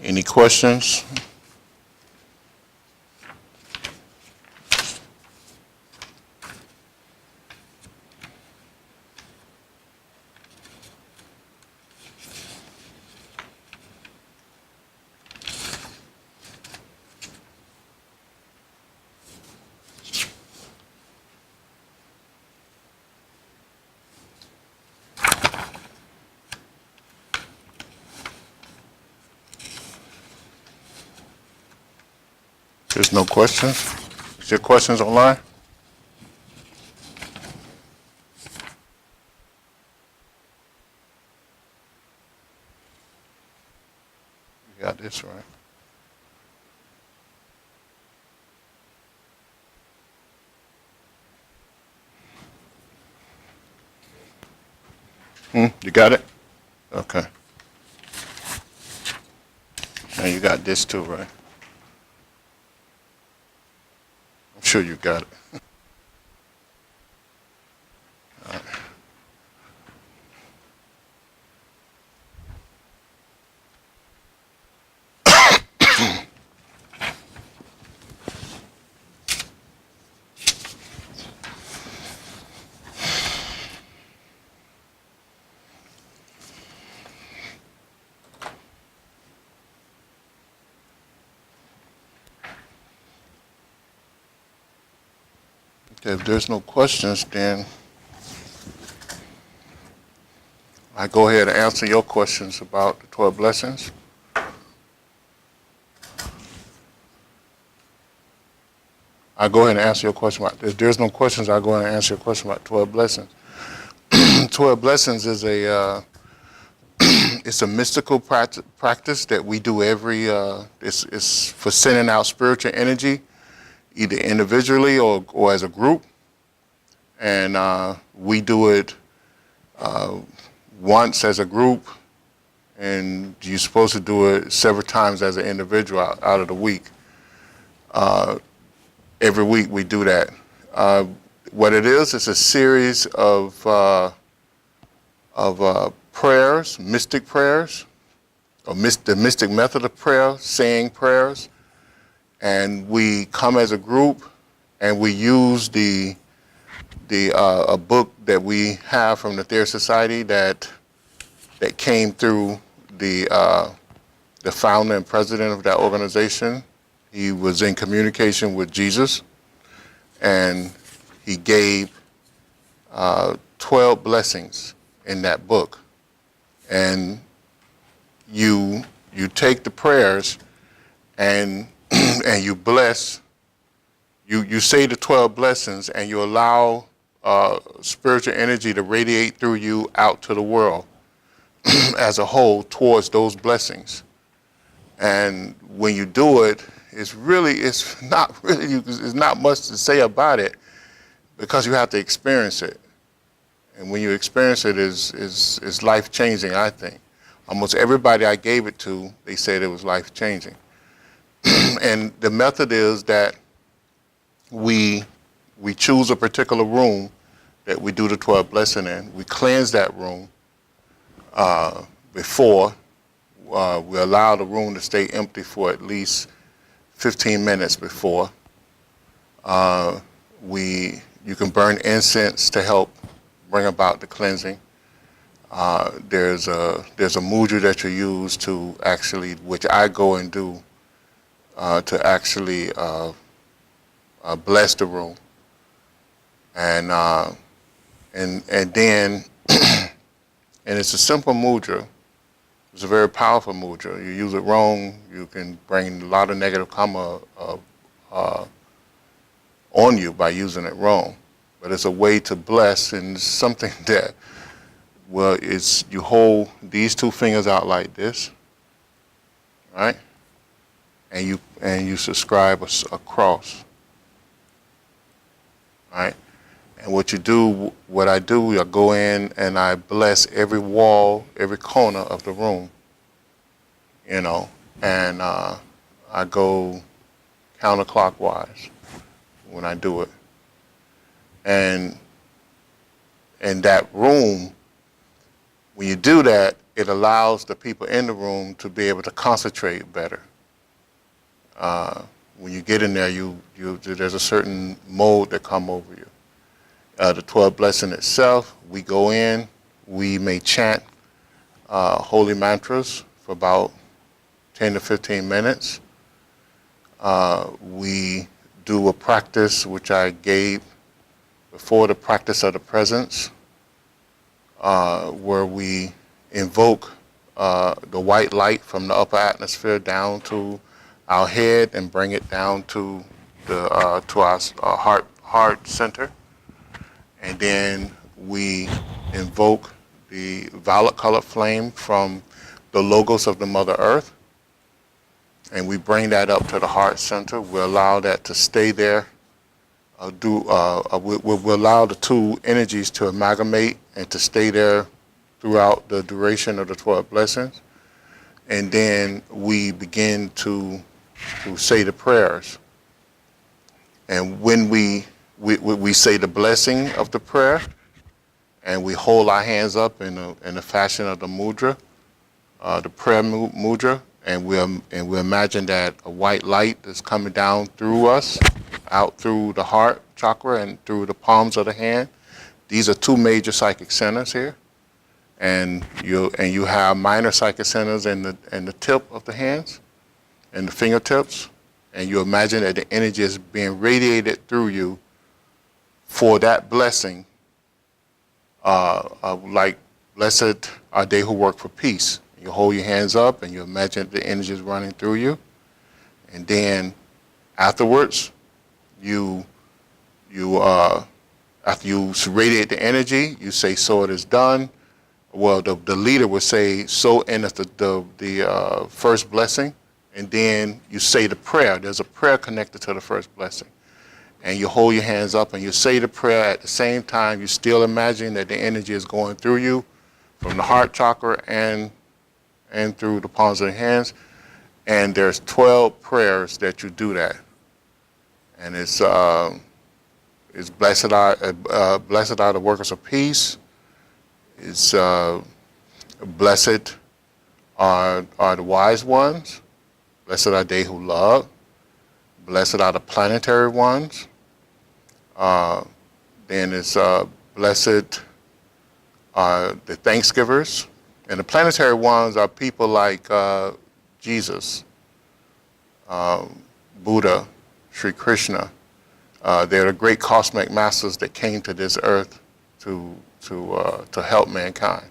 Any questions? There's no questions? Is there questions online? You got this, right? You got it? Okay. And you got this too, right? I'm sure you got it. Okay, if there's no questions, then I go ahead and answer your questions about the 12 blessings. I go ahead and answer your question about, if there's no questions, I'll go ahead and answer your question about 12 blessings. 12 blessings is it's a mystical practice that we do it's for sending out spiritual energy, either individually or as a group. And we do it once as a group, and you're supposed to do it several times as an individual out of the week. Every week we do that. What it is a series of prayers, mystic prayers, or the mystic method of prayer, saying prayers, and we come as a group, and we use a book that we have from the Thayer Society that came through the founder and president of that organization. He was in communication with Jesus, and he gave 12 blessings in that book. And you take the prayers and and you bless. You say the 12 blessings, and you allow spiritual energy to radiate through you out to the world as a whole towards those blessings. And when you do it, it's not much to say about it, because you have to experience it. And when you experience it, is life changing, I think. Almost everybody I gave it to, they said it was life changing. And the method is that we choose a particular room that we do the 12 blessing in. We cleanse that room before. We allow the room to stay empty for at least 15 minutes before. You can burn incense to help bring about the cleansing. There's a mudra that you use to actually, which I go and do, to actually bless the room, and then and it's a simple mudra. It's a very powerful mudra. You use it wrong, you can bring a lot of negative karma on you by using it wrong. But it's a way to bless, and it's something that, well, it's you hold these two fingers out like this, right? And you subscribe a cross, right? And what I do, I go in and I bless every wall, every corner of the room, and I go counterclockwise when I do it. And in that room, when you do that, it allows the people in the room to be able to concentrate better. When you get in there, there's a certain mode that come over you. The 12 blessing itself, we go in, we may chant holy mantras for about 10 to 15 minutes. We do a practice which I gave before, the practice of the presence, where we invoke the white light from the upper atmosphere down to our head and bring it down to our heart center. And then we invoke the violet colored flame from the logos of the Mother Earth, and we bring that up to the heart center. We allow that to stay there. We'll allow the two energies to amalgamate and to stay there throughout the duration of the 12 blessings. And then we begin to say the prayers. And when we say the blessing of the prayer, and we hold our hands up in the fashion of the mudra, the prayer mudra, and we imagine that a white light is coming down through us, out through the heart chakra and through the palms of the hand. These are two major psychic centers here, and you have minor psychic centers in the tip of the hands and the fingertips, and you imagine that the energy is being radiated through you for that blessing, like blessed are they who work for peace. You hold your hands up and you imagine the energy is running through you, and then afterwards, after you radiate the energy, you say, "So it is done." Well, the leader would say, "So endeth the first blessing," and then you say the prayer. There's a prayer connected to the first blessing. And you hold your hands up and you say the prayer at the same time. You still imagine that the energy is going through you from the heart chakra and through the palms of the hands. And there's 12 prayers that you do that. And it's blessed are the workers of peace. It's blessed are the wise ones. Blessed are they who love. Blessed are the planetary ones. Then it's blessed are the thanksgivers. And the planetary ones are people like Jesus, Buddha, Sri Krishna. They're the great cosmic masters that came to this earth to help mankind.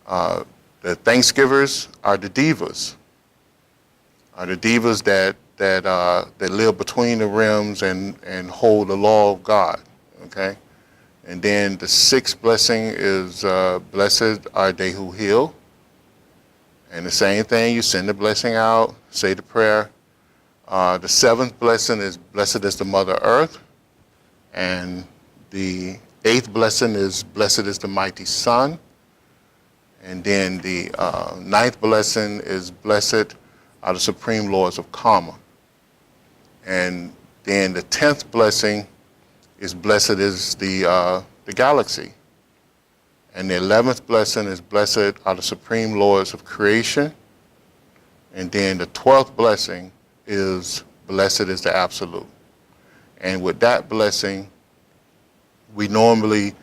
The thanksgivers are the devas. That live between the realms and hold the law of God, okay? And then the sixth blessing is blessed are they who heal. And the same thing, you send the blessing out, say the prayer. The seventh blessing is blessed is the Mother Earth. And the eighth blessing is blessed is the mighty Sun. And then the ninth blessing is blessed are the supreme lords of karma. And then the 10th blessing is blessed is the galaxy. And the 11th blessing is blessed are the supreme lords of creation. And then the 12th blessing is blessed is the absolute. And with that blessing, we normally,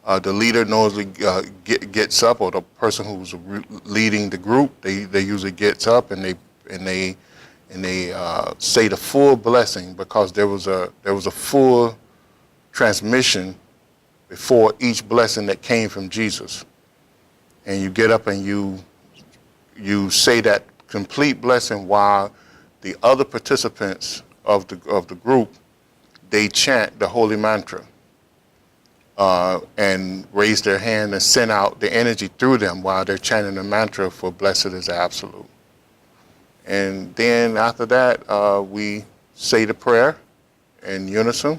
the leader normally gets up, or the person who's leading the group, they usually gets up and they say the full blessing, because there was a full transmission before each blessing that came from Jesus. And you get up and you say that complete blessing while the other participants of the group, they chant the holy mantra and raise their hand and send out the energy through them while they're chanting the mantra for blessed is the absolute. And then after that, we say the prayer in unison,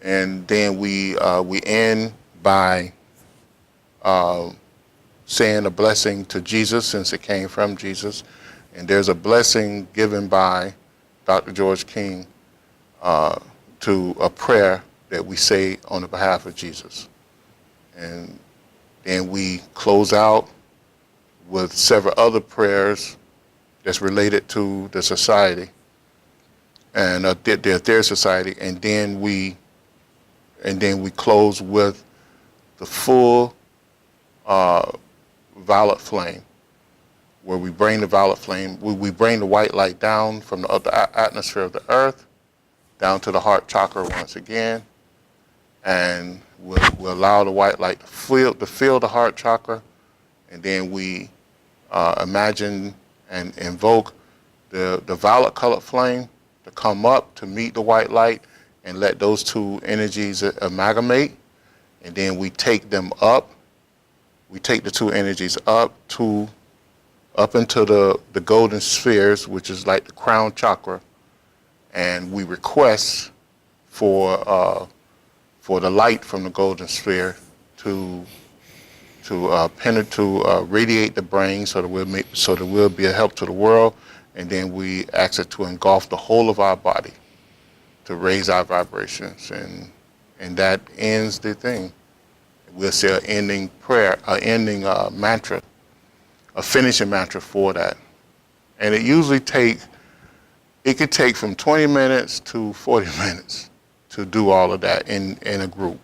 and then we end by saying a blessing to Jesus, since it came from Jesus. And there's a blessing given by Dr. George King to a prayer that we say on the behalf of Jesus. And then we close out with several other prayers that's related to the society and their society, and then we close with the full violet flame, where we bring the violet flame, we bring the white light down from the upper atmosphere of the earth down to the heart chakra once again, and we'll allow the white light to fill the heart chakra, and then we imagine and invoke the violet colored flame to come up to meet the white light and let those two energies amalgamate, and then we take them up. We take the two energies up into the golden spheres, which is like the crown chakra, and we request for the light from the golden sphere to radiate the brain, so that we'll be a help to the world, and then we ask it to engulf the whole of our body to raise our vibrations, and that ends the thing. We'll say an ending prayer, an ending mantra, a finishing mantra for that, and it could take from 20 minutes to 40 minutes to do all of that in a group.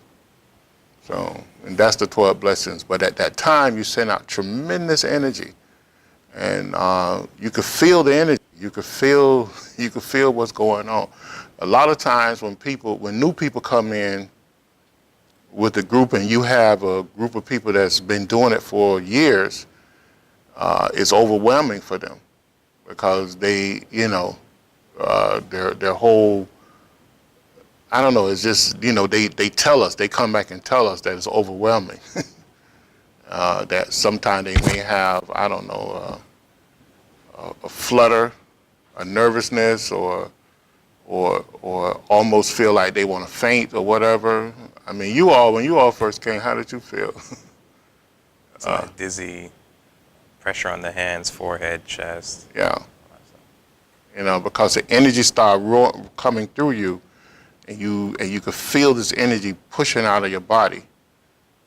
So, and that's the 12 blessings. But at that time, you send out tremendous energy, and you could feel the energy. You could feel what's going on. A lot of times when new people come in with the group, and you have a group of people that's been doing it for years, it's overwhelming for them, because they, their whole, I don't know, it's just, they tell us, they come back and tell us that it's overwhelming. That sometimes they may have, I don't know, a flutter, a nervousness, or almost feel like they want to faint or whatever. I mean, when you all first came, how did you feel? It's like dizzy, pressure on the hands, forehead, chest. Yeah. Because the energy started coming through you, and you could feel this energy pushing out of your body.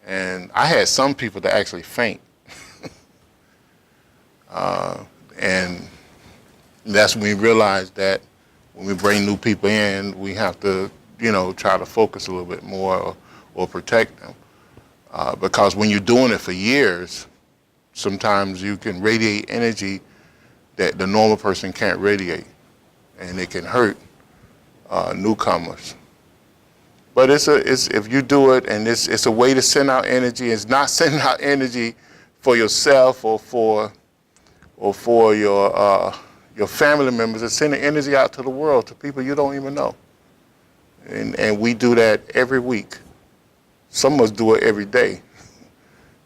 And I had some people that actually faint. And that's when we realized that when we bring new people in, we have to, try to focus a little bit more or protect them. Because when you're doing it for years, sometimes you can radiate energy that the normal person can't radiate, and it can hurt newcomers. But if you do it, and it's a way to send out energy. It's not sending out energy for yourself or for your family members. It's sending energy out to the world, to people you don't even know. And we do that every week. Some of us do it every day.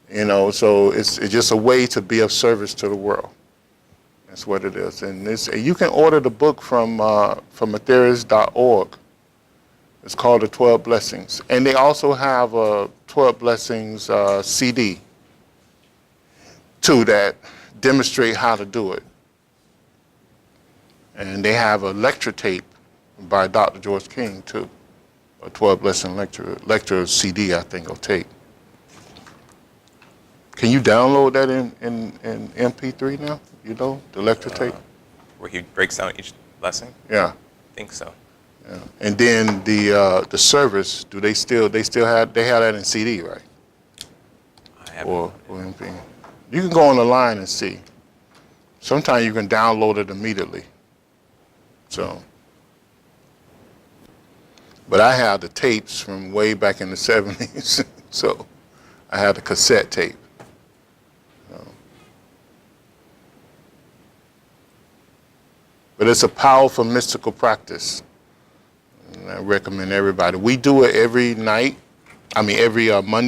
So it's just a way to be of service to the world. That's what it is. And you can order the book from Aetherius.org. It's called The 12 Blessings. And they also have a 12 Blessings CD, too, that demonstrate how to do it. And they have a lecture tape by Dr. George King, too. A 12 Blessing lecture CD, I think, or tape. Can you download that in MP3 now? The lecture tape? Where he breaks down each blessing? Yeah. I think so. Yeah. And then the service, they have that in CD, right? I haven't. Or MP. You can go on the line and see. Sometimes you can download it immediately. So, but I have the tapes from way back in the 70s. So I have the cassette tape. But it's a powerful mystical practice. And I recommend everybody. We do it every Monday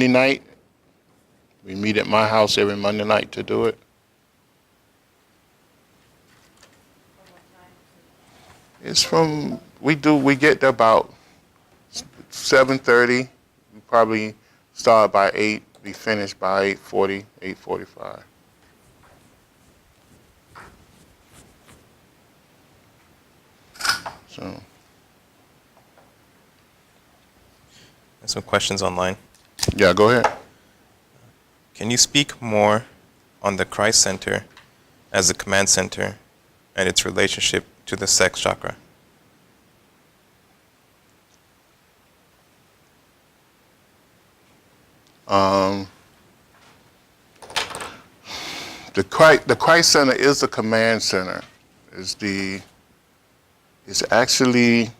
night. We meet at my house every Monday night to do it. We get there about 7:30. We probably start by 8, we finish by 8:40, 8:45. So. There's some questions online. Yeah, go ahead. Can you speak more on the Christ center as the command center and its relationship to the sex chakra? The Christ Center is the command center. It's actually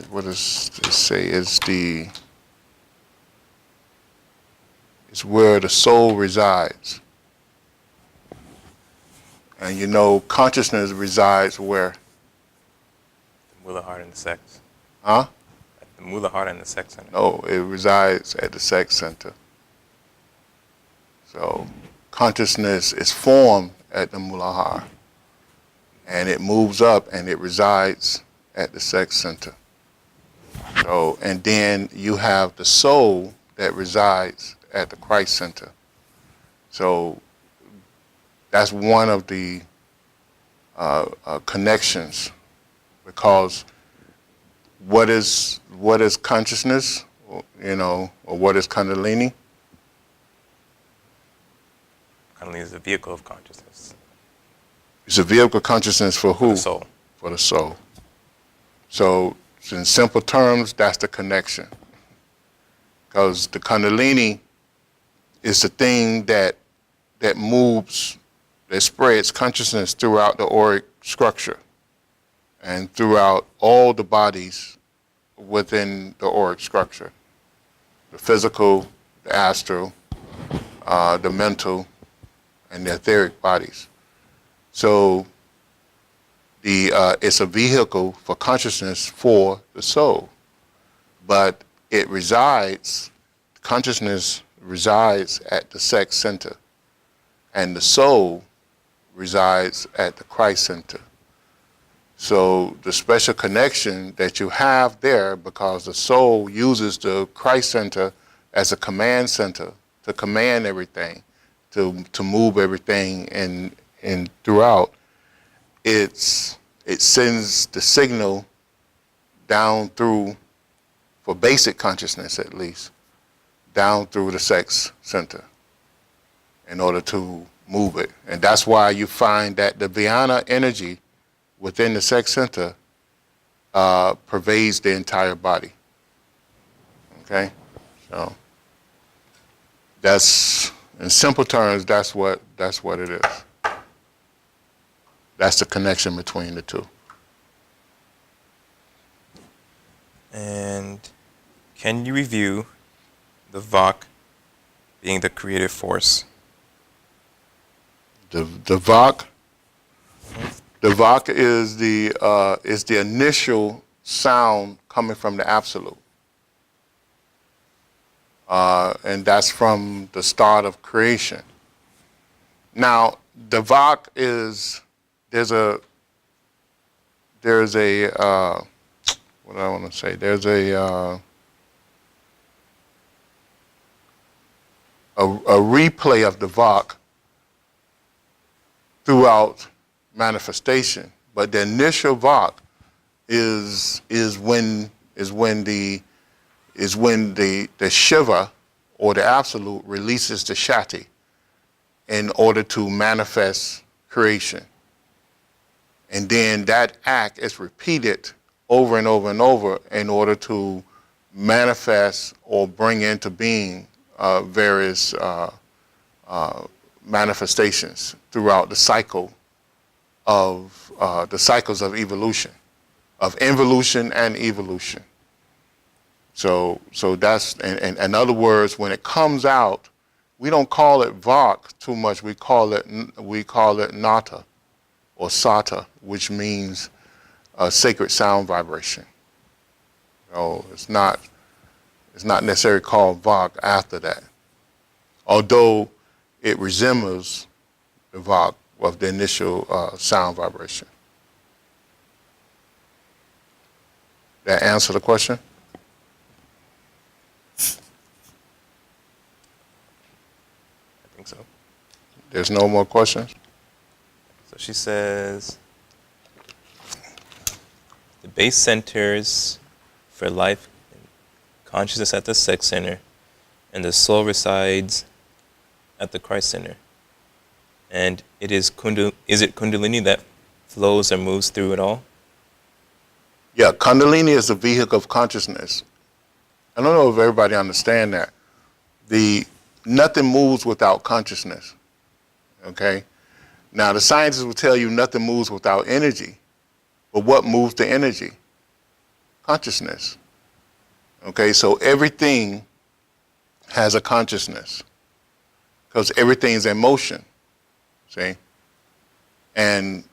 what does it say? It's where the soul resides. And you know, consciousness resides where? The Mula heart and the sex. Huh? At the Mula heart and the sex center. No, it resides at the sex center. So consciousness is formed at the Muladhara, and it moves up and it resides at the sex center. So, and then you have the soul that resides at the Christ center. So that's one of the connections, because what is consciousness, you know, or what is Kundalini? Kundalini is the vehicle of consciousness. It's a vehicle of consciousness for who? For the soul. For the soul. So in simple terms, that's the connection. Because the Kundalini is the thing that moves, that spreads consciousness throughout the auric structure and throughout all the bodies within the auric structure. The physical, the astral, the mental, and the etheric bodies. So it's a vehicle for consciousness for the soul, but consciousness resides at the sex center, and the soul resides at the Christ center. So the special connection that you have there, because the soul uses the Christ center as a command center to command everything, to move everything and throughout, it sends the signal down through, for basic consciousness at least, down through the sex center in order to move it. And that's why you find that the Vijnana energy within the sex center pervades the entire body. Okay? So that's, in simple terms, that's what it is. That's the connection between the two. And can you review the Vak being the creative force? The Vak is the initial sound coming from the Absolute. And that's from the start of creation. Now, the Vak is, there's a what do I want to say? There's a replay of the Vak throughout manifestation, but the initial Vak is when the Shiva or the Absolute releases the Shakti in order to manifest creation. And then that act is repeated over and over and over in order to manifest or bring into being various manifestations throughout the cycle of the cycles of evolution, of involution and evolution. So that's, in other words, when it comes out, we don't call it Vak too much. We call it Nata or Sata, which means a sacred sound vibration. So it's not necessarily called Vak after that, although it resembles the Vak of the initial sound vibration. That answer the question? I think so. There's no more questions? So she says, the base centers for life in consciousness at the sex center, and the soul resides at the Christ center. And is it Kundalini that flows or moves through it all? Yeah, Kundalini is the vehicle of consciousness. I don't know if everybody understands that. Nothing moves without consciousness. Okay? Now, the scientists will tell you nothing moves without energy. But what moves the energy? Consciousness. Okay, so everything has a consciousness because everything's in motion. See? And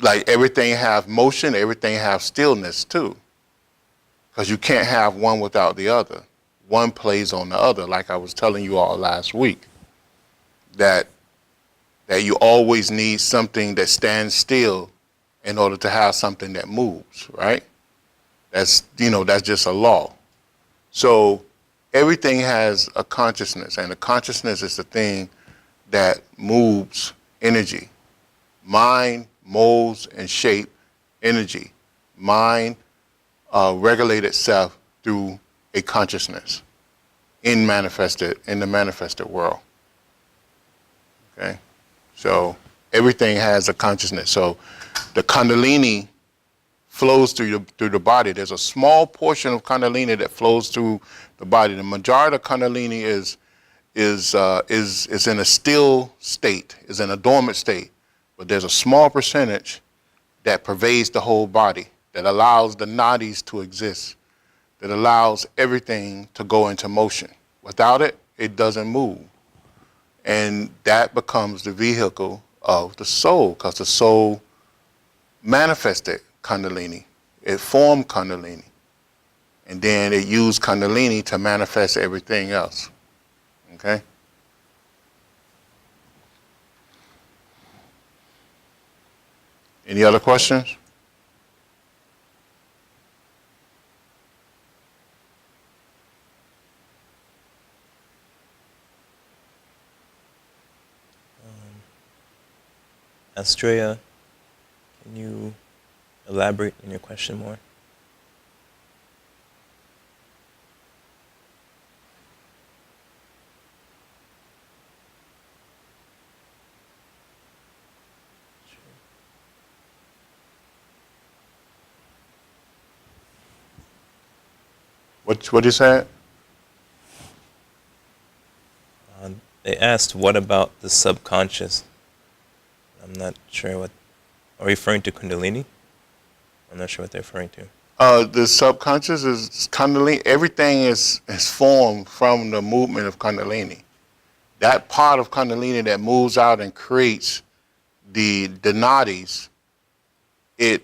like everything have motion, everything have stillness too. Because you can't have one without the other. One plays on the other, like I was telling you all last week. That you always need something that stands still in order to have something that moves, right? That's just a law. So everything has a consciousness, and the consciousness is the thing that moves energy. Mind molds and shape energy. Mind regulate itself through a consciousness in the manifested world. Okay, so everything has a consciousness. So the Kundalini flows through the body. There's a small portion of Kundalini that flows through the body. The majority of Kundalini is in a still state, is in a dormant state. But there's a small percentage that pervades the whole body, that allows the nadis to exist, that allows everything to go into motion. Without it, it doesn't move. And that becomes the vehicle of the soul, because the soul manifested Kundalini. It formed Kundalini. And then it used Kundalini to manifest everything else. Okay? Any other questions? Astrea, can you elaborate on your question more? What you said? They asked, what about the subconscious? I'm not sure what, are you referring to Kundalini? I'm not sure what they're referring to. The subconscious is Kundalini. Everything is formed from the movement of Kundalini. That part of Kundalini that moves out and creates the nadis, it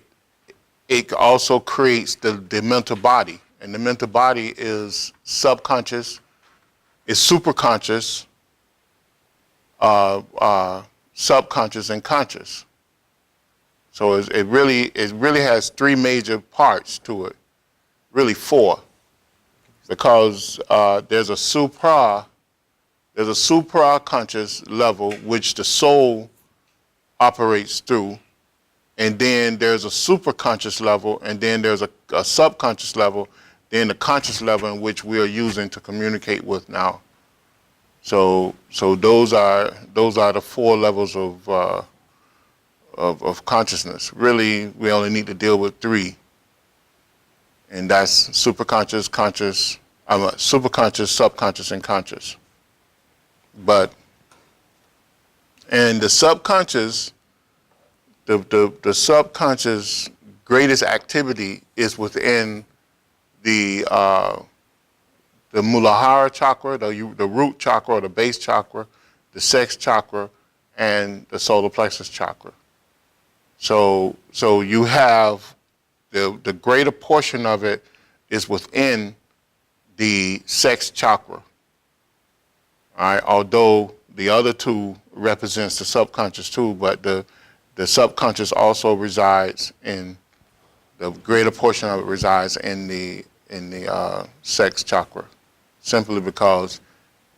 also creates the mental body. And the mental body is subconscious, is superconscious, subconscious, and conscious. So it really has three major parts to it, really four, because there's a supra-conscious level which the soul operates through, and then there's a superconscious level, and then there's a subconscious level, then the conscious level in which we are using to communicate with now. So those are the four levels of consciousness. Really, we only need to deal with three, and that's superconscious, superconscious, subconscious, and conscious. And the subconscious, the subconscious greatest activity is within the Muladhara chakra, the root chakra, or the base chakra, the sex chakra, and the solar plexus chakra. So you have the greater portion of it is within the sex chakra. All right, although the other two represents the subconscious too, but the subconscious also resides in the greater portion of it resides in the sex chakra, simply because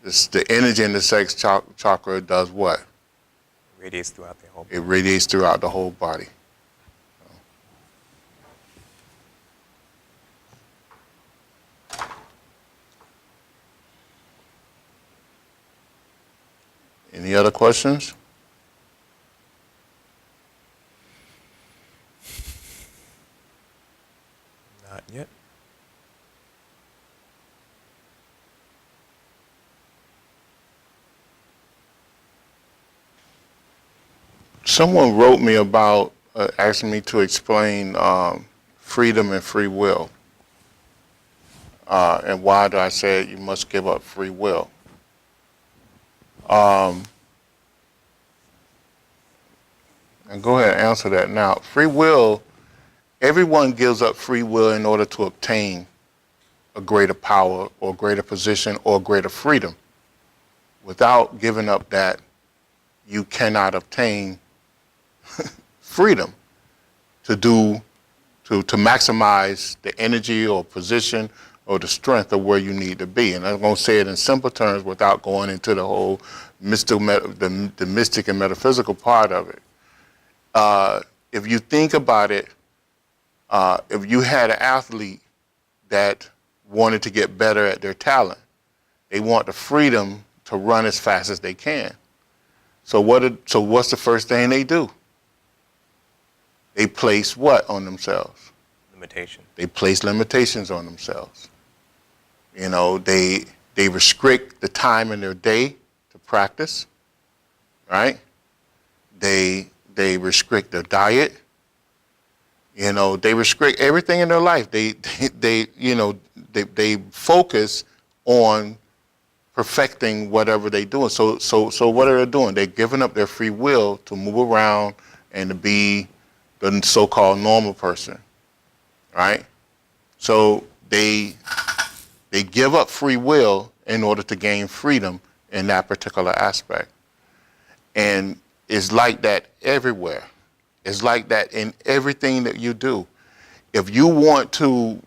the energy in the sex chakra does what? Radiates throughout the whole body. It radiates throughout the whole body. Any other questions? Not yet. Someone wrote me about asking me to explain freedom and free will. And why do I say you must give up free will? And go ahead and answer that now. Free will, everyone gives up free will in order to obtain a greater power or greater position or greater freedom. Without giving up that, you cannot obtain freedom to maximize the energy or position or the strength of where you need to be. And I'm going to say it in simple terms without going into the whole the mystic and metaphysical part of it. If you think about it, if you had an athlete that wanted to get better at their talent, they want the freedom to run as fast as they can. So what's the first thing they do? They place what on themselves? Limitation. They place limitations on themselves. You know, they restrict the time in their day to practice, right? They restrict their diet. You know, they restrict everything in their life. They focus on perfecting whatever they're doing. So what are they doing? They're giving up their free will to move around and to be the so-called normal person, right? So they give up free will in order to gain freedom in that particular aspect. And it's like that everywhere. It's like that in everything that you do. If you want to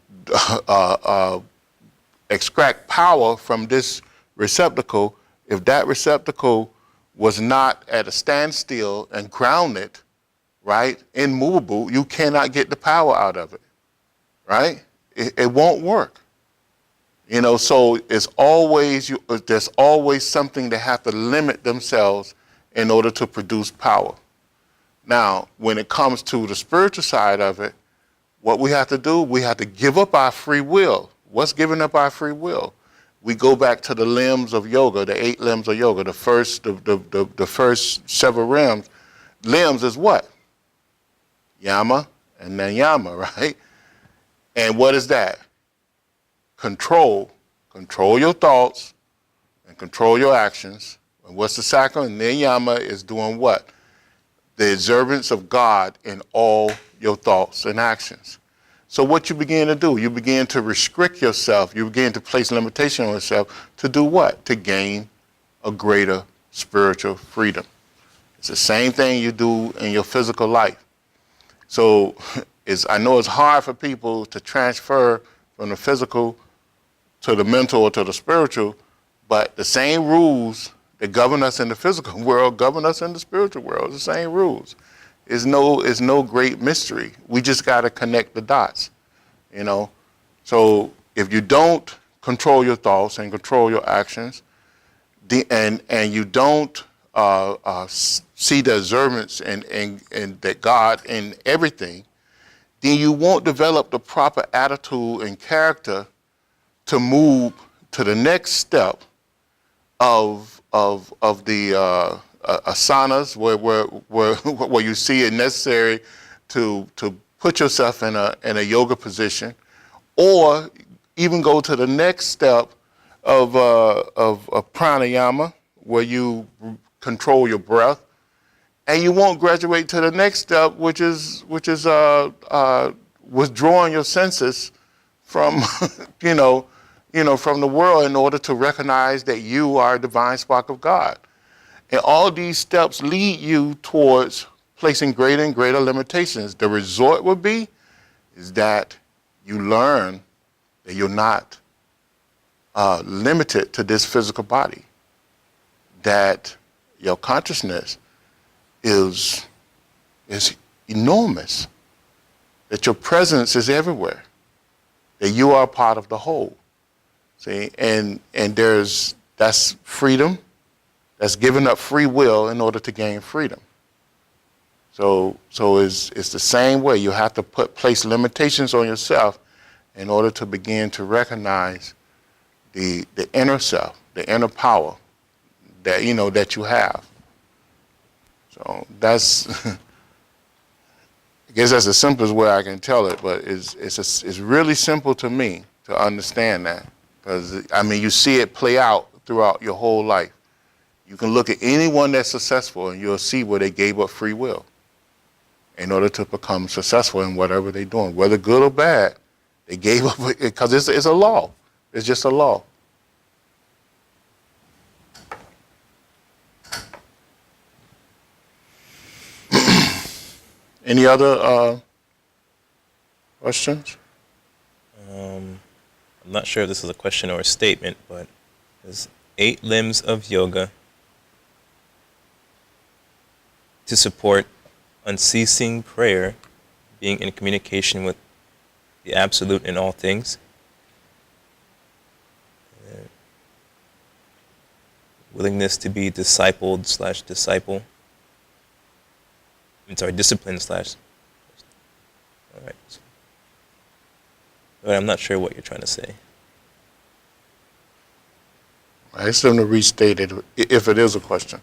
extract power from this receptacle, if that receptacle was not at a standstill and grounded, right, immovable, you cannot get the power out of it, right? It won't work. You know, so there's always something that have to limit themselves in order to produce power. Now, when it comes to the spiritual side of it, what we have to do, we have to give up our free will. What's giving up our free will? We go back to the limbs of yoga, the 8 limbs of yoga. The first several limbs is what? Yama and then yama, right? And what is that? Control. Control your thoughts and control your actions. And what's the second? Niyama is doing what? The observance of God in all your thoughts and actions. So what you begin to do, you begin to restrict yourself, you begin to place limitation on yourself to do what? To gain a greater spiritual freedom. It's the same thing you do in your physical life. So I know it's hard for people to transfer from the physical to the mental or to the spiritual, but the same rules that govern us in the physical world govern us in the spiritual world. It's the same rules. It's no great mystery. We just got to connect the dots, you know. So if you don't control your thoughts and control your actions, and you don't see the observance and that God in everything, then you won't develop the proper attitude and character to move to the next step of the asanas, where you see it necessary to put yourself in a yoga position, or even go to the next step of pranayama, where you control your breath, and you won't graduate to the next step, which is withdrawing your senses from from the world in order to recognize that you are a divine spark of God. And all these steps lead you towards placing greater and greater limitations. The result would be is that you learn that you're not limited to this physical body, that your consciousness is enormous, that your presence is everywhere, that you are part of the whole. See, and that's freedom, that's giving up free will in order to gain freedom. So it's the same way. You have to place limitations on yourself in order to begin to recognize the inner self, the inner power that that you have. So that's I guess that's the simplest way I can tell it, but it's really simple to me to understand that, because I mean you see it play out throughout your whole life. You can look at anyone that's successful and you'll see where they gave up free will in order to become successful in whatever they're doing, whether good or bad. They gave up because it's a law. It's just a law. Any other questions? I'm not sure if this is a question or a statement, but there's 8 limbs of yoga to support unceasing prayer, being in communication with the Absolute in all things. Willingness to be discipled/disciple. Discipline slash. All right. But I'm not sure what you're trying to say. I asked them to restate it if it is a question.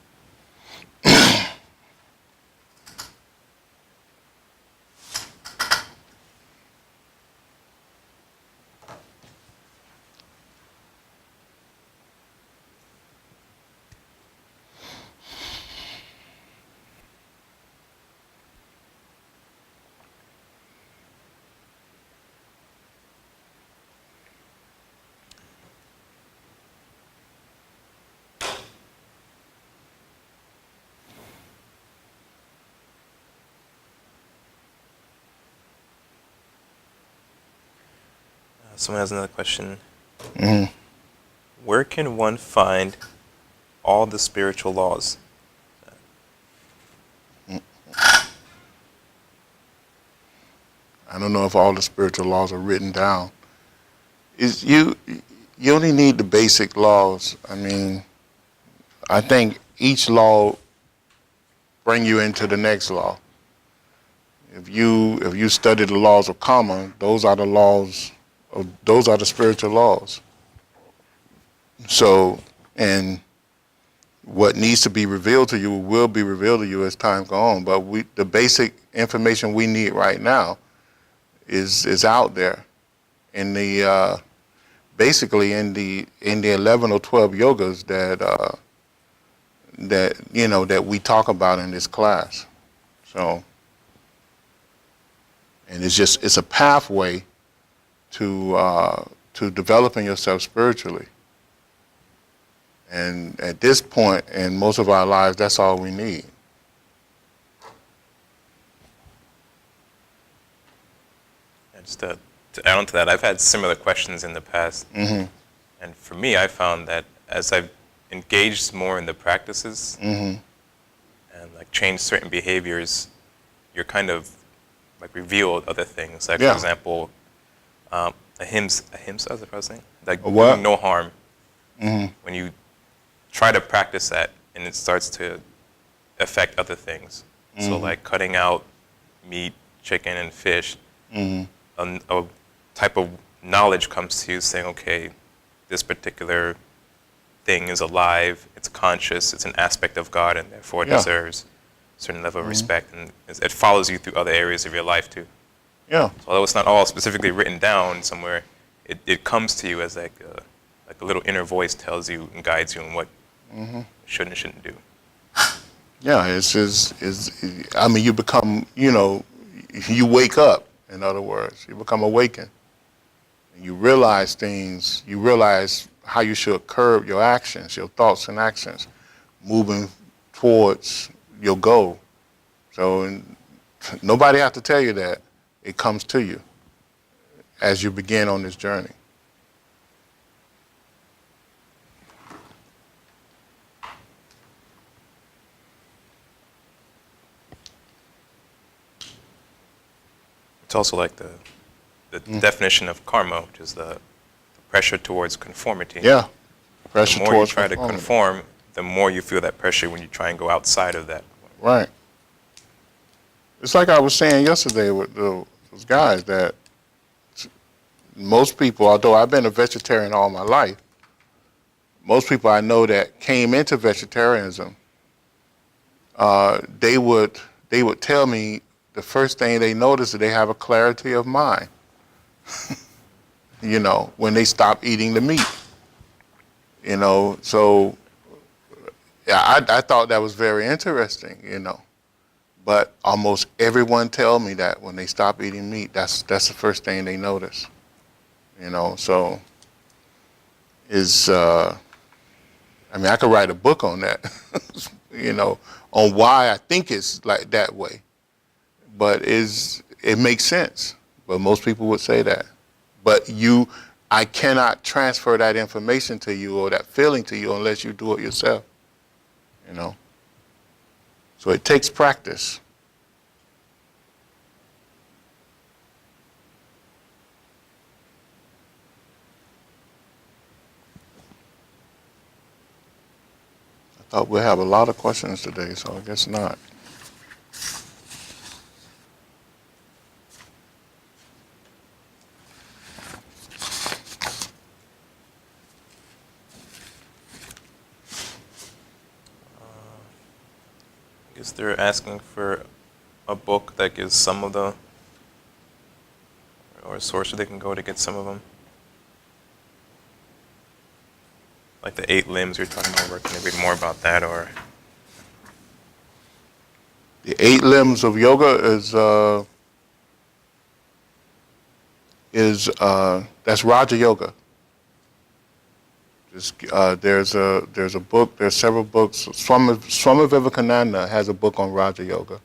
Someone has another question. Mm-hmm. Where can one find all the spiritual laws? I don't know if all the spiritual laws are written down. You only need the basic laws. I mean, I think each law bring you into the next law. If you study the laws of karma, those are the spiritual laws. So, and what needs to be revealed to you will be revealed to you as time goes on. But the basic information we need right now is out there in the basically in the 11 or 12 yogas that we talk about in this class. So, and it's a pathway to developing yourself spiritually. And at this point in most of our lives, that's all we need. And just to add on to that, I've had similar questions in the past. Mm-hmm. And for me, I found that as I've engaged more in the practices Mm-hmm. and like changed certain behaviors, you're kind of like revealed other things. Like, Yeah. for example, ahimsa is that what I was saying? Like A what? doing no harm. Mm-hmm. When you try to practice that and it starts to affect other things. So Mm-hmm. like cutting out meat, chicken, and fish, Mm-hmm. a type of knowledge comes to you saying, okay, this particular thing is alive, it's conscious, it's an aspect of God, and therefore it Yeah. deserves a certain level of respect, and it follows you through other areas of your life too. Yeah. So although it's not all specifically written down somewhere, it comes to you as like a little inner voice tells you and guides you in what you should and shouldn't do. Yeah, I mean, you become, you wake up, in other words. You become awakened. You realize things, you realize how you should curb your actions, your thoughts and actions, moving towards your goal. So nobody has to tell you that. It comes to you as you begin on this journey. It's also like the definition of karma, which is the pressure towards conformity. Yeah. The Pressure more you towards try to conformity. conform, the more you feel that pressure when you try and go outside of that. Right. It's like I was saying yesterday with those guys that most people, although I've been a vegetarian all my life, most people I know that came into vegetarianism, they would tell me the first thing they notice is they have a clarity of mind. When they stop eating the meat. So yeah, I thought that was very interesting. But almost everyone tell me that when they stop eating meat, that's the first thing they notice. So I could write a book on that, on why I think it's like that way. But it makes sense. But most people would say that. But I cannot transfer that information to you or that feeling to you unless you do it yourself. So it takes practice. I thought we'd have a lot of questions today, so I guess not. I guess they're asking for a book that gives some of the, or a source where they can go to get some of them. Like the 8 limbs you're talking about, where can they read more about that, or? The 8 limbs of yoga that's Raja Yoga. There's a book. There's several books. Swami Vivekananda has a book on Raja Yoga,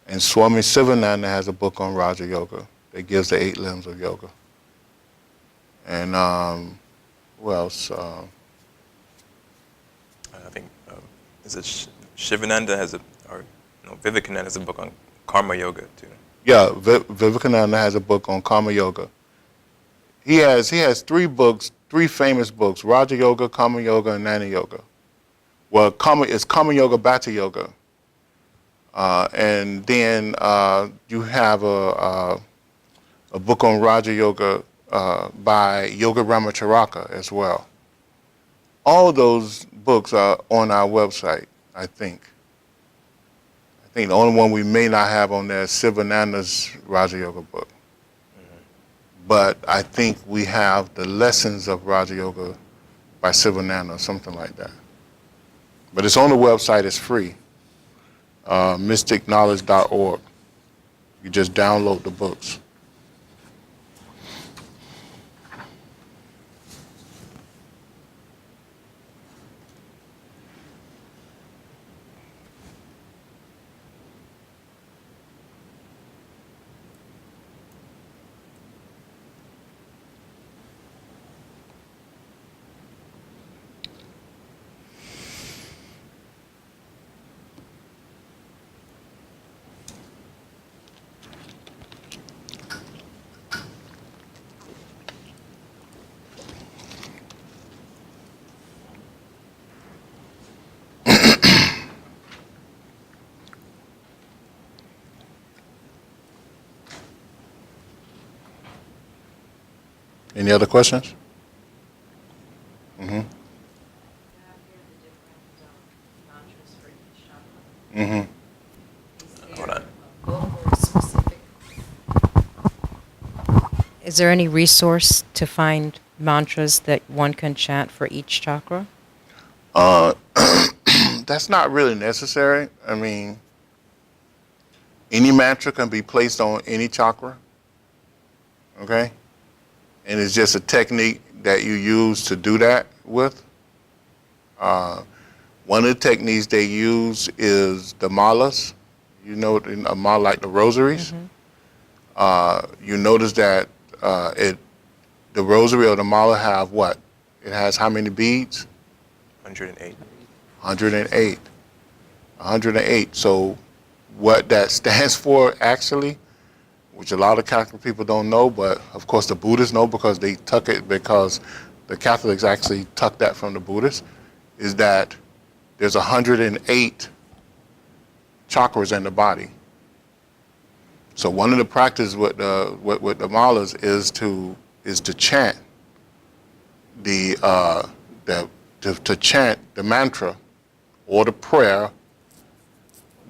and Swami Sivananda has a book on Raja Yoga that gives the 8 limbs of yoga. And who else? I think is it Shivananda has Vivekananda has a book on Karma Yoga too. Yeah, Vivekananda has a book on Karma Yoga. He has 3 books, 3 famous books: Raja Yoga, Karma Yoga, and Jnana Yoga. Well, it's Karma Yoga, Bhatha Yoga, and then you have a book on Raja Yoga by Yoga Ramacharaka as well. All those books are on our website, I think. I think the only one we may not have on there is Sivananda's Raja Yoga book. But I think we have the lessons of Raja Yoga by Sivananda or something like that. But it's on the website, it's free, mysticknowledge.org. You just download the books. Any other questions? Mm-hmm. Mm-hmm. Hold on. Is there any resource to find mantras that one can chant for each chakra? That's not really necessary. I mean, any mantra can be placed on any chakra, okay? And it's just a technique that you use to do that with. One of the techniques they use is the malas. A mala like the rosaries. Mm-hmm. You notice that the rosary or the mala have what? It has how many beads? 108. 108. 108. So what that stands for actually, which a lot of Catholic people don't know, but of course the Buddhists know because they took it, because the Catholics actually took that from the Buddhists, is that there's 108 chakras in the body. So one of the practices with the malas is to chant to chant the mantra or the prayer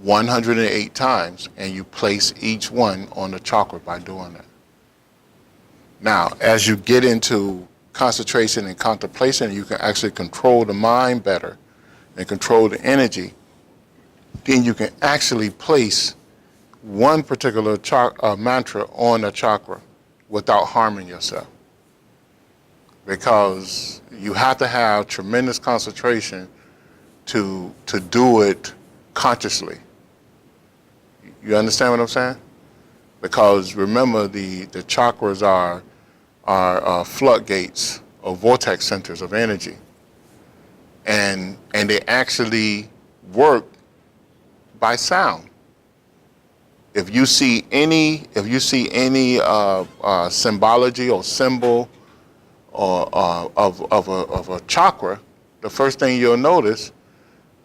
108 times, and you place each one on the chakra by doing that. Now, as you get into concentration and contemplation, you can actually control the mind better and control the energy. Then you can actually place one particular mantra on a chakra without harming yourself. Because you have to have tremendous concentration to do it consciously. You understand what I'm saying? Because remember, the chakras are floodgates or vortex centers of energy, and they actually work by sound. If you see any symbology or symbol or of a chakra, the first thing you'll notice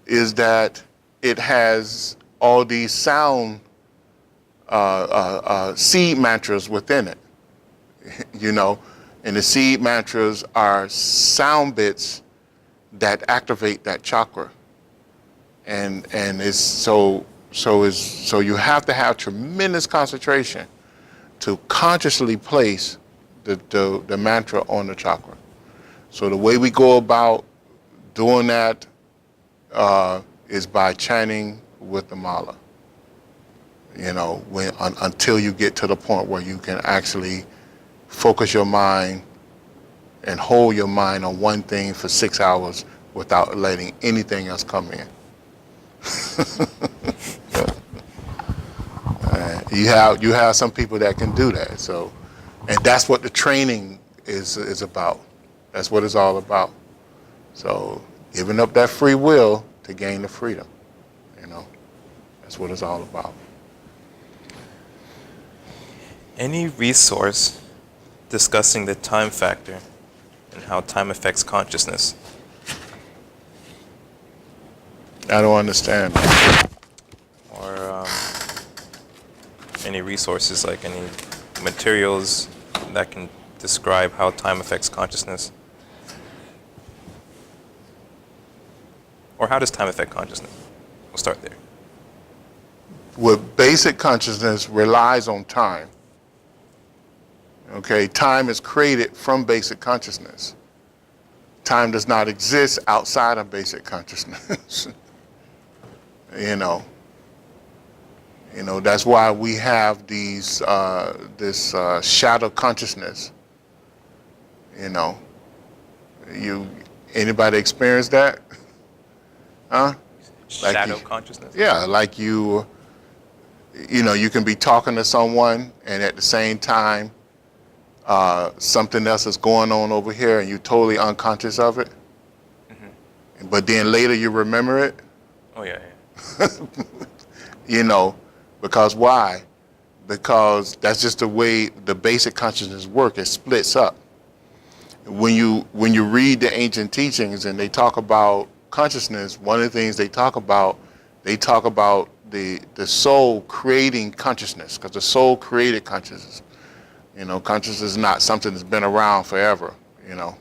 is that it has all these sound seed mantras within it, you know, and the seed mantras are sound bits that activate that chakra, and it's so you have to have tremendous concentration to consciously place the mantra on the chakra. So the way we go about doing that is by chanting with the mala. You know, until you get to the point where you can actually focus your mind and hold your mind on one thing for 6 hours without letting anything else come in. You have some people that can do that. So, and that's what the training is about. That's what it's all about. So, giving up that free will to gain the freedom. You know, that's what it's all about. Any resource discussing the time factor and how time affects consciousness? I don't understand. Or any resources, like any materials that can describe how time affects consciousness? Or how does time affect consciousness? We'll start there. With basic consciousness relies on time. Okay, time is created from basic consciousness. Time does not exist outside of basic consciousness. You know, that's why we have this shadow consciousness. You know, anybody experience that? Huh? Shadow consciousness? Yeah, like you can be talking to someone and at the same time something else is going on over here and you're totally unconscious of it. Mm-hmm. But then later you remember it. Oh, yeah. You know, because why? Because that's just the way the basic consciousness works. It splits up. When you read the ancient teachings and they talk about consciousness, one of the things they talk about the soul creating consciousness, because the soul created consciousness. You know, consciousness is not something that's been around forever, you know.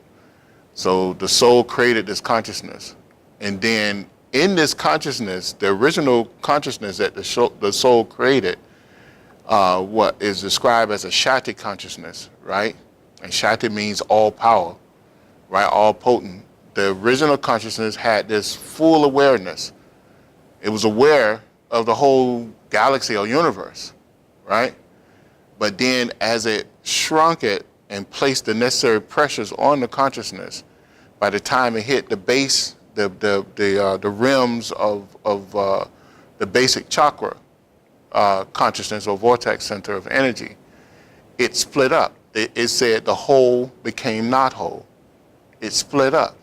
So the soul created this consciousness. And then in this consciousness, the original consciousness that the soul created, what is described as a Shakti consciousness, right? And Shakti means all power, right? All potent. The original consciousness had this full awareness. It was aware of the whole galaxy or universe, right? But then as it shrunk it and placed the necessary pressures on the consciousness, by the time it hit the base, the rims of the basic chakra consciousness or vortex center of energy, it split up. It said the whole became not whole. It split up.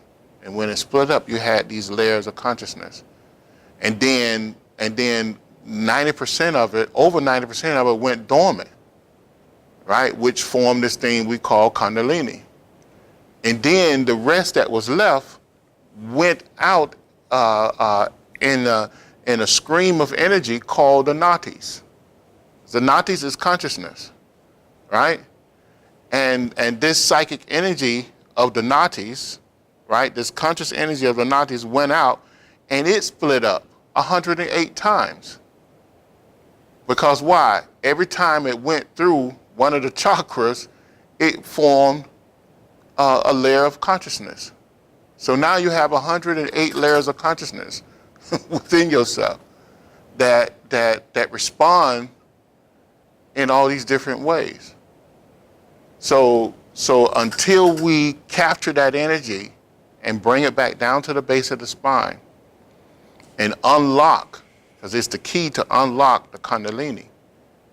And when it split up, you had these layers of consciousness. And then 90% of it, over 90% of it went dormant, right? Which formed this thing we call Kundalini. And then the rest that was left went out in a stream of energy called the natis. The natis is consciousness, right? And this psychic energy of the natis, right? This conscious energy of the natis went out, and it split up 108 times. Because why? Every time it went through one of the chakras, it formed a layer of consciousness. So now you have 108 layers of consciousness within yourself that respond in all these different ways. So until we capture that energy and bring it back down to the base of the spine and unlock, because it's the key to unlock the Kundalini,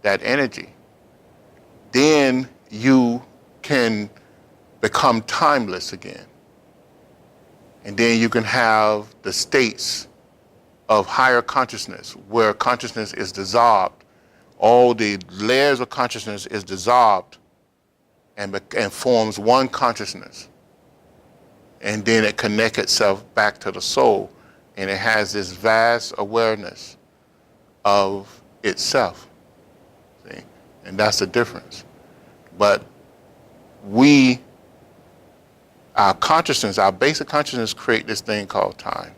that energy, then you can become timeless again. And then you can have the states of higher consciousness where consciousness is dissolved. All the layers of consciousness is dissolved and forms one consciousness. And then it connects itself back to the soul, and it has this vast awareness of itself. See? And that's the difference. But our consciousness, our basic consciousness, create this thing called time.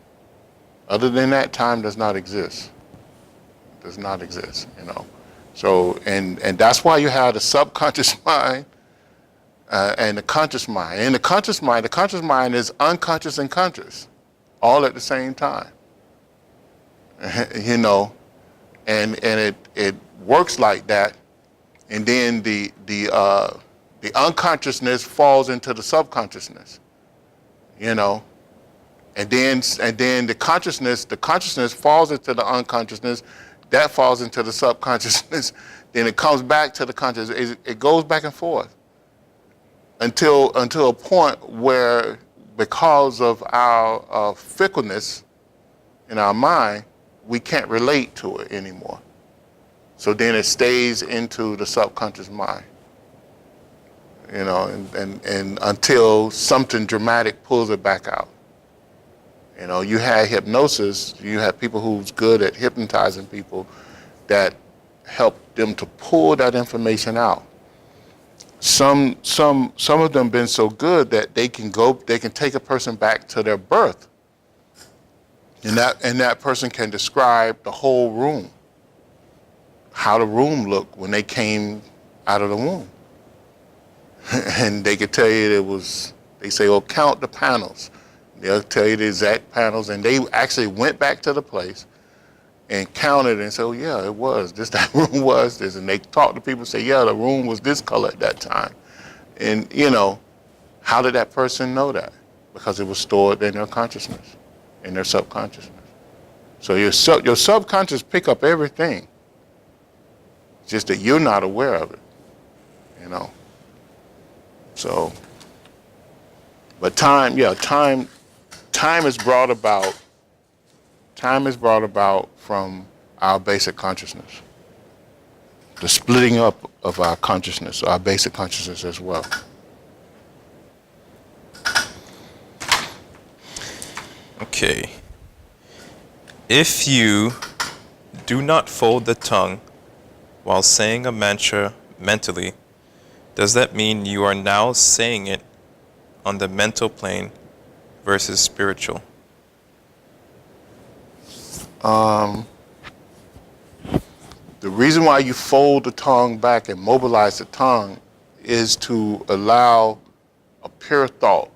Other than that, time does not exist. It does not exist, you know. So, and that's why you have the subconscious mind and the conscious mind. And the conscious mind is unconscious and conscious, all at the same time. You know, and it works like that. And then the unconsciousness falls into the subconsciousness, you know, and then the consciousness falls into the unconsciousness, that falls into the subconsciousness, then it comes back to the consciousness. It goes back and forth until a point where, because of our fickleness in our mind, we can't relate to it anymore. So then it stays into the subconscious mind. You know, and until something dramatic pulls it back out. You know, you had hypnosis, you had people who's good at hypnotizing people that help them to pull that information out. Some of them been so good that they can take a person back to their birth. And that person can describe the whole room, how the room looked when they came out of the womb. And they could tell you they say, oh, count the panels. They'll tell you the exact panels, and they actually went back to the place and counted and said, oh yeah, it was this, that room was this. And they talked to people and say, yeah, the room was this color at that time. And you know, how did that person know that? Because it was stored in their consciousness, in their subconsciousness. So your subconscious pick up everything. It's just that you're not aware of it, you know. So, but time is brought about from our basic consciousness. The splitting up of our consciousness, our basic consciousness as well. Okay. If you do not fold the tongue while saying a mantra mentally, does that mean you are now saying it on the mental plane versus spiritual? The reason why you fold the tongue back and mobilize the tongue is to allow a pure thought.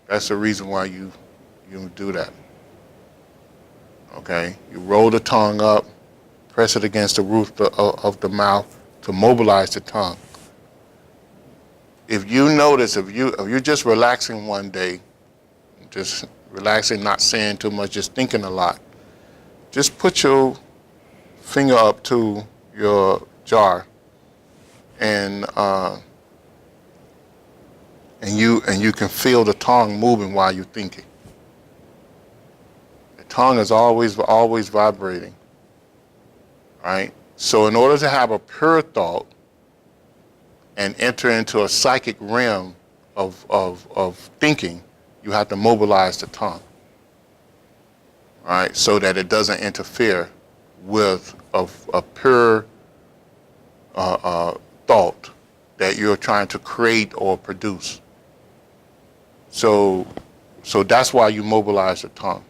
That's the reason why you do that. Okay? You roll the tongue up, press it against the roof of the mouth to mobilize the tongue. If you notice, if you're just relaxing one day, just relaxing, not saying too much, just thinking a lot, just put your finger up to your jar and you can feel the tongue moving while you're thinking. The tongue is always vibrating, right? So in order to have a pure thought and enter into a psychic realm of thinking, you have to mobilize the tongue, all right, so that it doesn't interfere with a pure thought that you're trying to create or produce. So that's why you mobilize the tongue.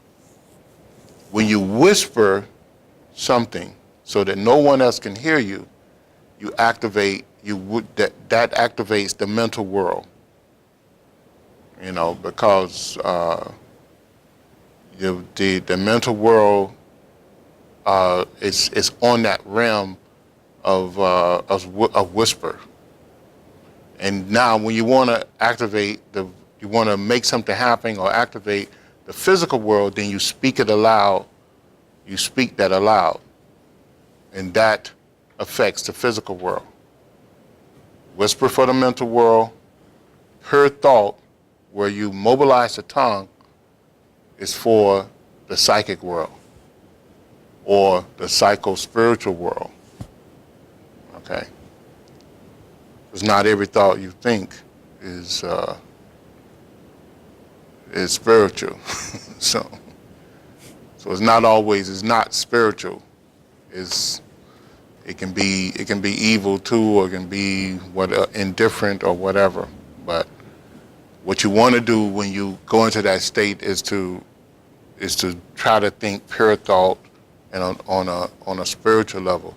When you whisper something so that no one else can hear you, you activate that activates the mental world. Because the mental world is on that realm of whisper. And now, when you want to you want to make something happen or activate the physical world, then you speak it aloud. You speak that aloud, and that affects the physical world. Whisper for the mental world. Pure thought, where you mobilize the tongue, is for the psychic world or the psycho-spiritual world. Okay? Because not every thought you think is spiritual. so it's not spiritual. It can be evil too, or it can be indifferent or whatever. But what you want to do when you go into that state is to try to think pure thought and on a spiritual level,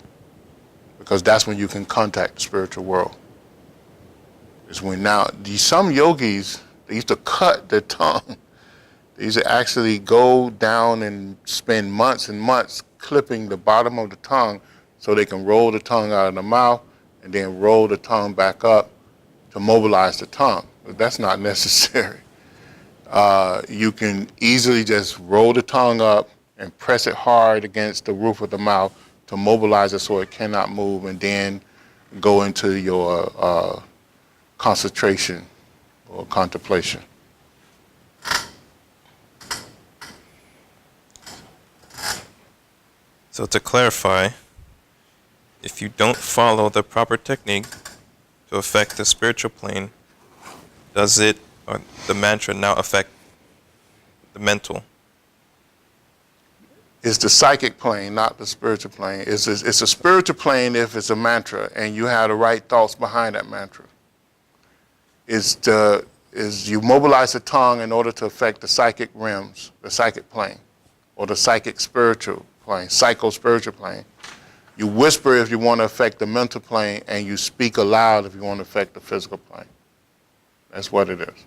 because that's when you can contact the spiritual world. It's when some yogis, they used to cut their tongue. They used to actually go down and spend months and months clipping the bottom of the tongue so they can roll the tongue out of the mouth and then roll the tongue back up to mobilize the tongue. But that's not necessary. You can easily just roll the tongue up and press it hard against the roof of the mouth to mobilize it so it cannot move, and then go into your concentration or contemplation. So to clarify, if you don't follow the proper technique to affect the spiritual plane, does it, or the mantra, now affect the mental? It's the psychic plane, not the spiritual plane. It's a spiritual plane if it's a mantra and you have the right thoughts behind that mantra. Is you mobilize the tongue in order to affect the psychic realms, the psychic plane, or the psychic spiritual plane, psycho-spiritual plane. You whisper if you want to affect the mental plane, and you speak aloud if you want to affect the physical plane. That's what it is.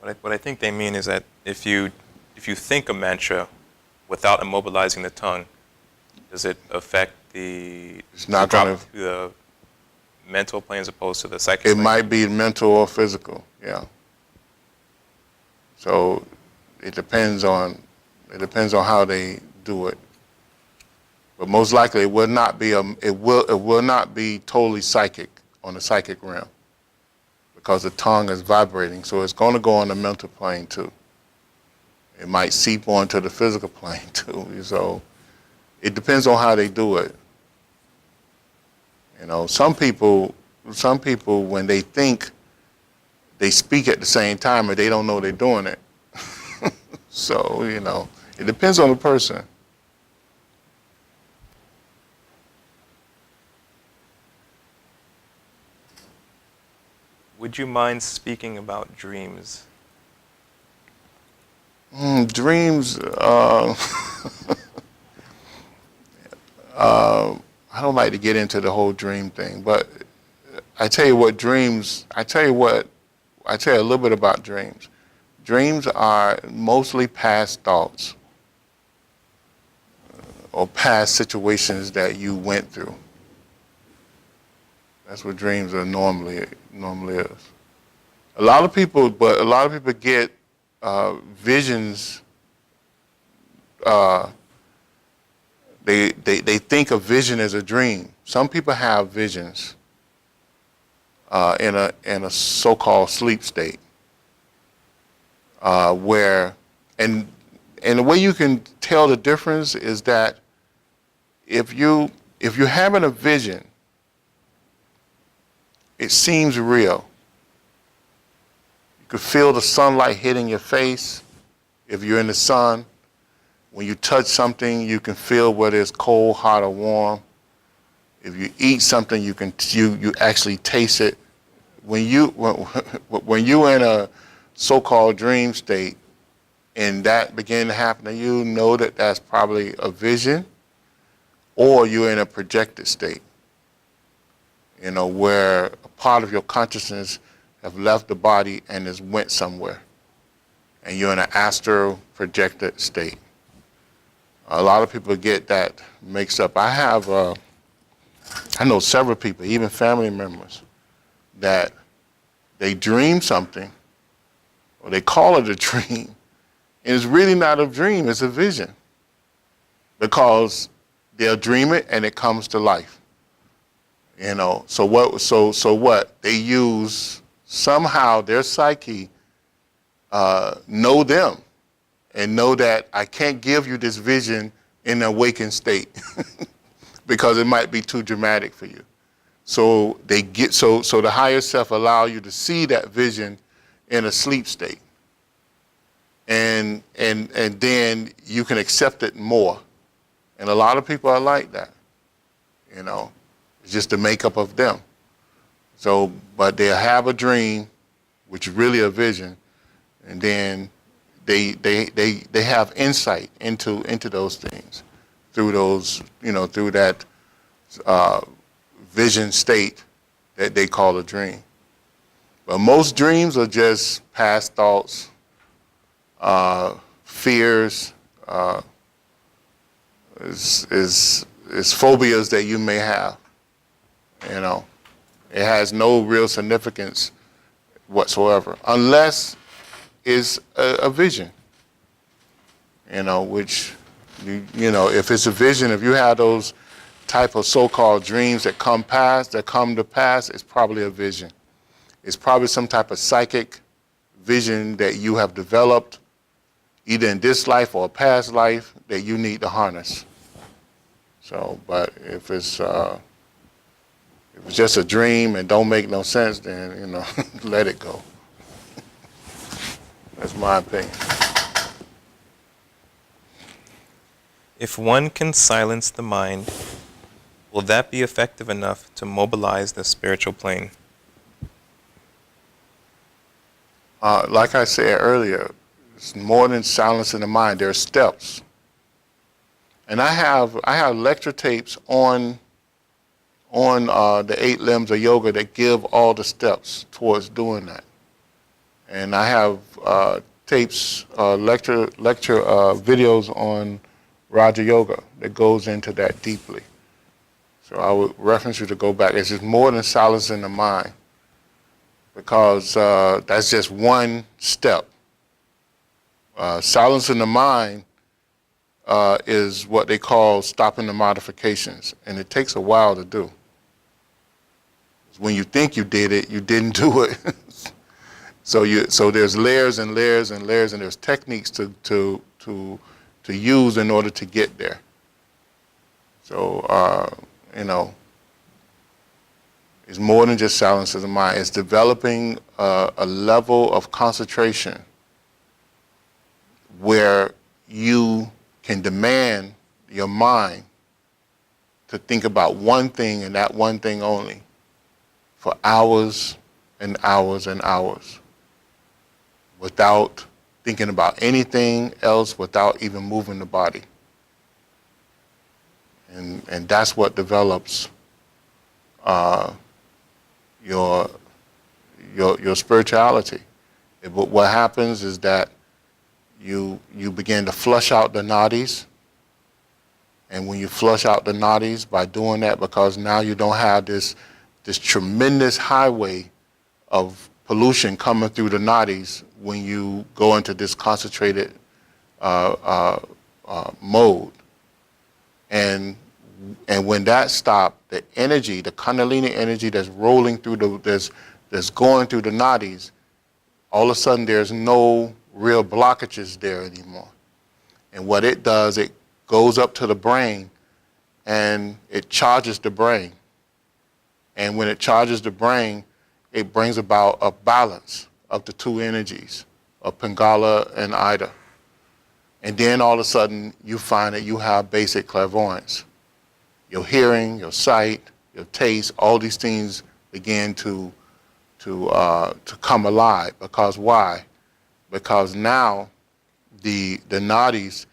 What I think they mean is that if you think a mantra without immobilizing the tongue, does it affect the the mental plane as opposed to the psychic It plane? might be mental or physical, yeah. So it depends on how they do it. But most likely it will not be totally psychic on the psychic realm, because the tongue is vibrating, so it's going to go on the mental plane too. It might seep onto the physical plane too. So it depends on how they do it. Some people when they think, they speak at the same time, and they don't know they're doing it. So, it depends on the person. Would you mind speaking about dreams? Dreams, I don't like to get into the whole dream thing, but I tell you a little bit about dreams. Dreams are mostly past thoughts or past situations that you went through. That's what dreams are normally is. A lot of people get visions. They think of vision as a dream. Some people have visions in a so-called sleep state, where and the way you can tell the difference is that if you're having a vision, it seems real. could feel the sunlight hitting your face if you're in the sun. When you touch something, you can feel whether it's cold, hot, or warm. If you eat something, you actually taste it. When you're in a so-called dream state, and that begin to happen to you, know that that's probably a vision, or you're in a projected state. Where a part of your consciousness have left the body and has went somewhere, and you're in an astral projected state. A lot of people get that mixed up. I know several people, even family members, that they dream something, or they call it a dream, and it's really not a dream, it's a vision. Because they'll dream it and it comes to life. So what? They use, somehow their psyche know them and know that I can't give you this vision in an awakened state because it might be too dramatic for you. So the higher self allow you to see that vision in a sleep state. And then you can accept it more. And a lot of people are like that. It's just the makeup of them. So, but they'll have a dream, which is really a vision, and then they have insight into those things through those, through that vision state that they call a dream. But most dreams are just past thoughts, fears, is phobias that you may have. It has no real significance whatsoever, unless it's a vision. Which, if it's a vision, if you have those type of so-called dreams that come to pass, it's probably a vision. It's probably some type of psychic vision that you have developed, either in this life or a past life, that you need to harness. So, but if it's just a dream and don't make no sense, then, let it go. That's my opinion. If one can silence the mind, will that be effective enough to mobilize the spiritual plane? Like I said earlier, it's more than silencing the mind. There are steps. And I have lecture tapes on the 8 limbs of yoga that give all the steps towards doing that. And I have tapes, lecture videos on Raja Yoga that goes into that deeply. So I would reference you to go back. It's just more than silencing the mind, because that's just one step. Silencing the mind is what they call stopping the modifications, and it takes a while to do. When you think you did it, you didn't do it. So there's layers and layers and layers, and there's techniques to use in order to get there. So it's more than just silencing the mind. It's developing a level of concentration where you can demand your mind to think about one thing and that one thing only for hours and hours and hours without thinking about anything else, without even moving the body. And that's what develops your spirituality. What happens is that you begin to flush out the nadis, and when you flush out the nadis by doing that, because now you don't have this tremendous highway of pollution coming through the nadis when you go into this concentrated mode. And when that stops, the energy, the Kundalini energy that's rolling through that's going through the nadis, all of a sudden there's no real blockages there anymore. And what it does, it goes up to the brain and it charges the brain. And when it charges the brain, it brings about a balance of the two energies of Pingala and Ida. And then all of a sudden, you find that you have basic clairvoyance. Your hearing, your sight, your taste, all these things begin to come alive. Because why? Because now the nadis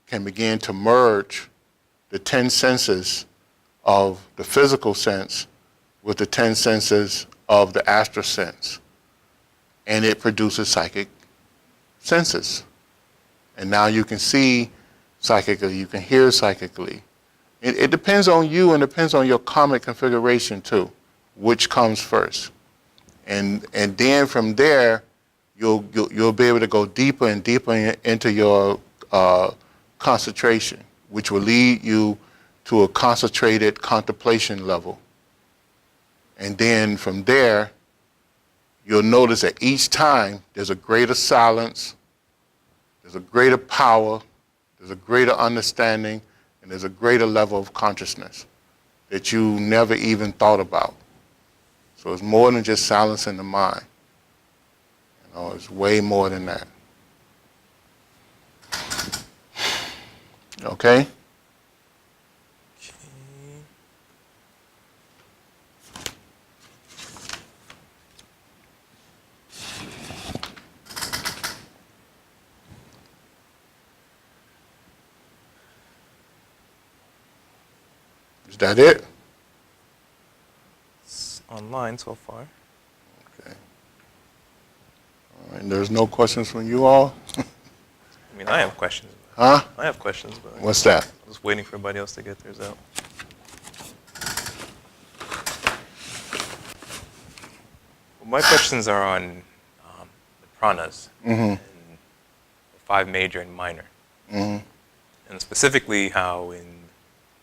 can begin to merge the 10 senses of the physical sense with the 10 senses of the astral sense. And it produces psychic senses. And now you can see psychically, you can hear psychically. It depends on you and depends on your karmic configuration too, which comes first. And then from there, you'll be able to go deeper and deeper into your concentration, which will lead you to a concentrated contemplation level. And then from there, you'll notice that each time there's a greater silence, there's a greater power, there's a greater understanding, and there's a greater level of consciousness that you never even thought about. So it's more than just silencing the mind. You know, it's way more than that. Okay? Is that it? It's online so far. Okay. All right, there's no questions from you all? I mean, I have questions. Huh? I have questions, but What's that? I'm just waiting for everybody else to get theirs out. Well, my questions are on the pranas, and the 5 major and minor, and specifically how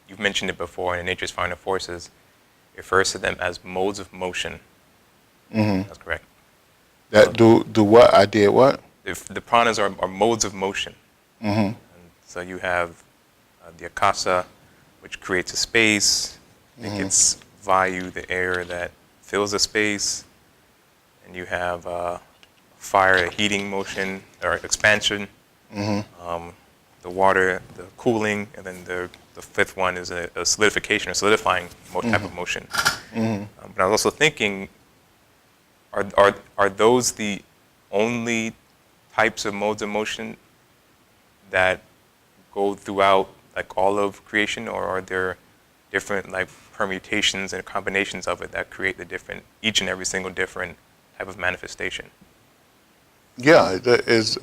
you've mentioned it before in Nature's Final Forces, it refers to them as modes of motion. That's correct. That do what? I did what? The pranas are modes of motion. And so you have the akasa, which creates a space. It gets vayu, the air that fills the space. And you have fire, a heating motion or expansion. The water, the cooling, and then the 5th one is a solidification or solidifying type of motion. But I was also thinking, are those the only types of modes of motion that go throughout like all of creation, or are there different like permutations and combinations of it that create the different, each and every single different type of manifestation? Yeah, that is.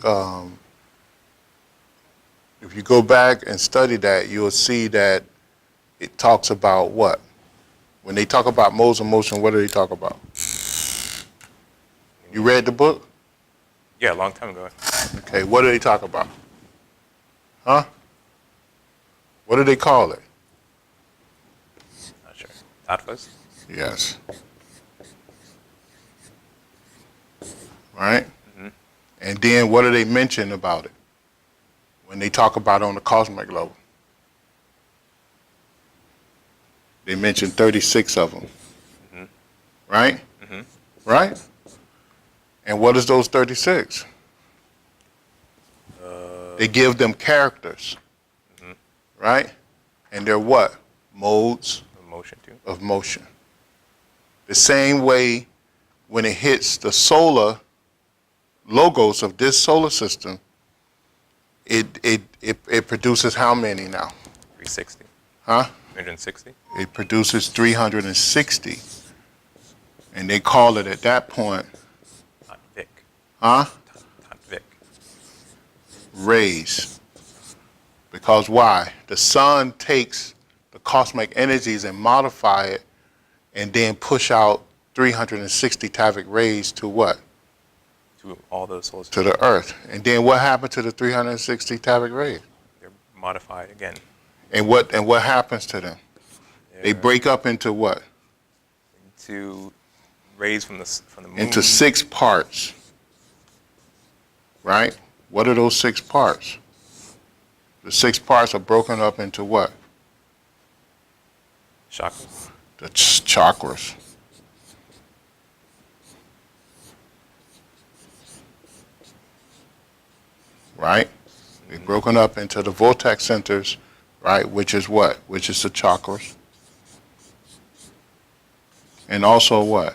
If you go back and study that, you'll see that it talks about what? When they talk about modes of motion, what do they talk about? You read the book? Yeah, a long time ago. Okay, what do they talk about? Huh? What do they call it? Not sure. Tattvas? Yes. Right? And then what do they mention about it when they talk about it on the cosmic level? They mention 36 of them. Right? Right? And what is those 36? They give them characters. Right? And they're what? Modes Motion too. of motion. The same way when it hits the solar logos of this solar system, it produces how many now? 360. Huh? 360. It produces 360. And they call it at that point, Tatvik. huh? Tatvik. Rays. Because why? The sun takes the cosmic energies and modify it and then push out 360 Tavic rays to what? To all those souls. To the earth. And then what happened to the 360 Tavic rays? They're modified again. And what happens to them? They They're break up into what? to rays from the moon. Into 6 parts. Right? What are those 6 parts? The 6 parts are broken up into what? chakras. The chakras. right? They're broken up into the vortex centers, right? Which is what? Which is the chakras. And also what?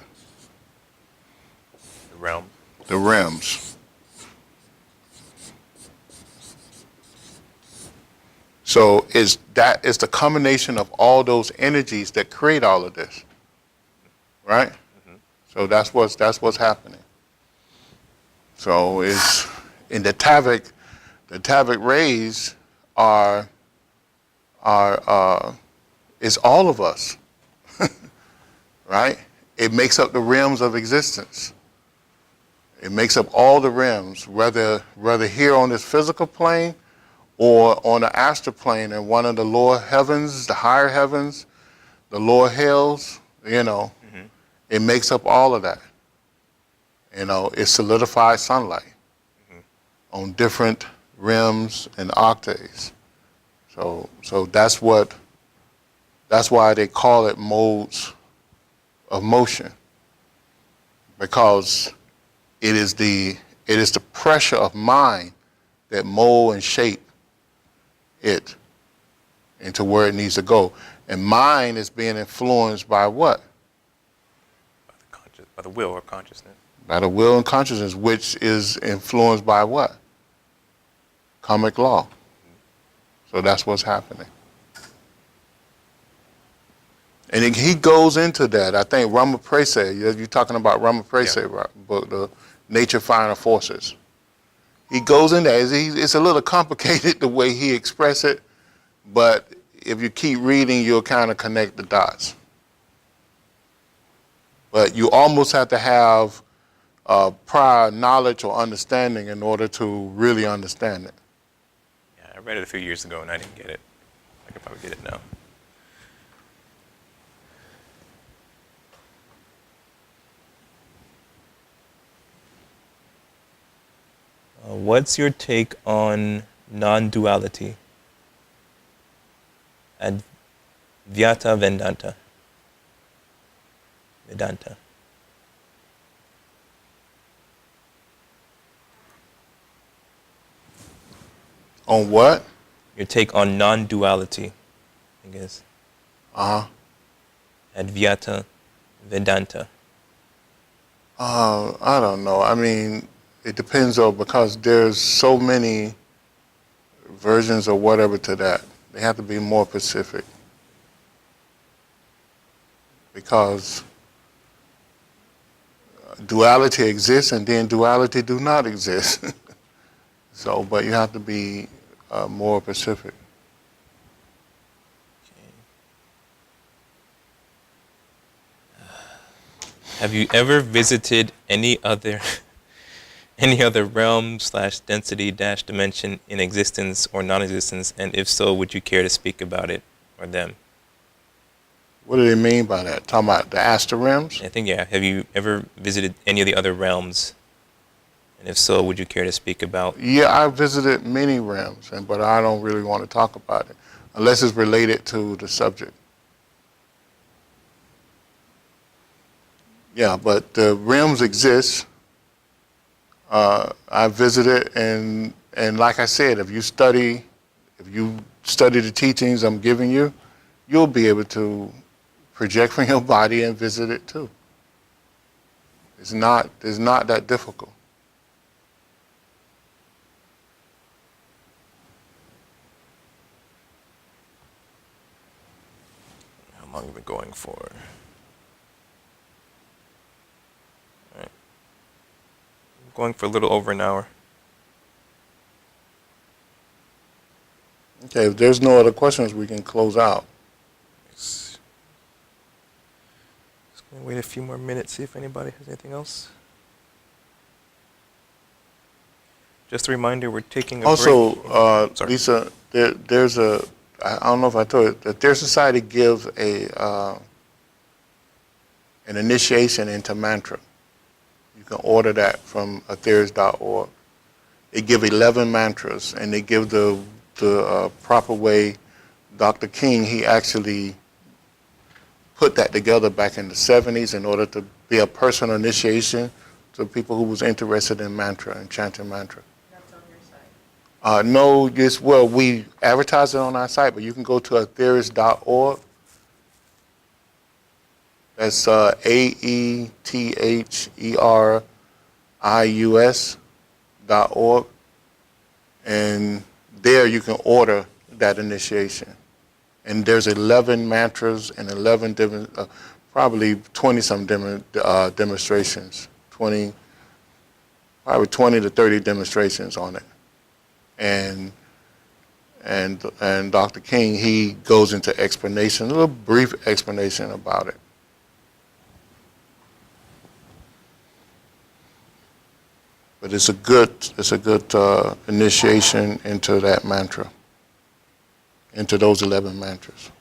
The realm. The realms. So is the combination of all those energies that create all of this, right? So that's what's happening. So is in the Tavic rays are is all of us, right? It makes up the realms of existence. It makes up all the realms, whether here on this physical plane or on the astral plane in one of the lower heavens, the higher heavens, the lower hells, it makes up all of that. It's solidified sunlight on different realms and octaves. So that's why they call it modes of motion, because it is the pressure of mind that mold and shape it into where it needs to go. And mind is being influenced by what? By the will or consciousness. By the will and consciousness, which is influenced by what? Karmic law. So that's what's happening. And he goes into that. I think Ramaprese, you're talking about Ramaprese, right? Book, the Nature Final Forces. He goes in there. It's a little complicated the way he expressed it, but if you keep reading, you'll kind of connect the dots. But you almost have to have prior knowledge or understanding in order to really understand it. Yeah, I read it a few years ago and I didn't get it. I could probably get it now. What's your take on non-duality? Advaita Vedanta. Vedanta. On what? Your take on non-duality, I guess. Uh-huh. Advaita Vedanta. I don't know. I mean, it depends though, because there's so many versions or whatever to that. They have to be more specific. Because duality exists and then duality do not exist. So, but you have to be more specific. Have you ever visited any other realm / density - dimension in existence or non-existence, and if so, would you care to speak about it or them? What do they mean by that? Talking about the astral realms? I think, yeah. Have you ever visited any of the other realms? And if so, would you care to speak about? Yeah, I visited many realms, but I don't really want to talk about it unless it's related to the subject. Yeah, but the realms exist. I visited, and like I said, if you study the teachings I'm giving you, you'll be able to project from your body and visit it too. It's not that difficult. How long have we been going for? All right. I'm going for a little over an hour. Okay, if there's no other questions, we can close out. Just gonna wait a few more minutes, see if anybody has anything else. Just a reminder, we're taking a Also, break. Sorry. Lisa, there's I don't know if I told you, that their society gives an initiation into mantra. You can order that from aetherius.org. They give 11 mantras, and they give the proper way. Dr. King, he actually put that together back in the 70s in order to be a personal initiation to people who was interested in mantra and chanting mantra. That's on your site. No, this, well, we advertise it on our site, but you can go to aetherius.org. That's AETHERIUS.org. And there you can order that initiation. And there's 11 mantras and 11 different, probably 20 some demonstrations, probably 20 to 30 demonstrations on it. And Dr. King, he goes into explanation, a little brief explanation about it. But it's a good initiation into that mantra, into those 11 mantras.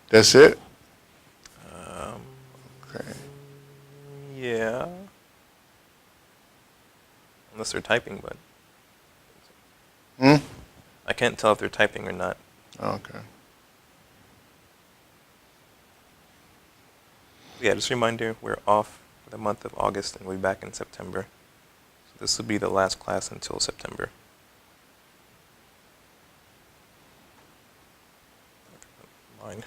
That's it? Okay. Yeah. Unless they're typing, but I can't tell if they're typing or not. Okay. Yeah, just a reminder, we're off for the month of August and we'll be back in September. So this will be the last class until September. Mine.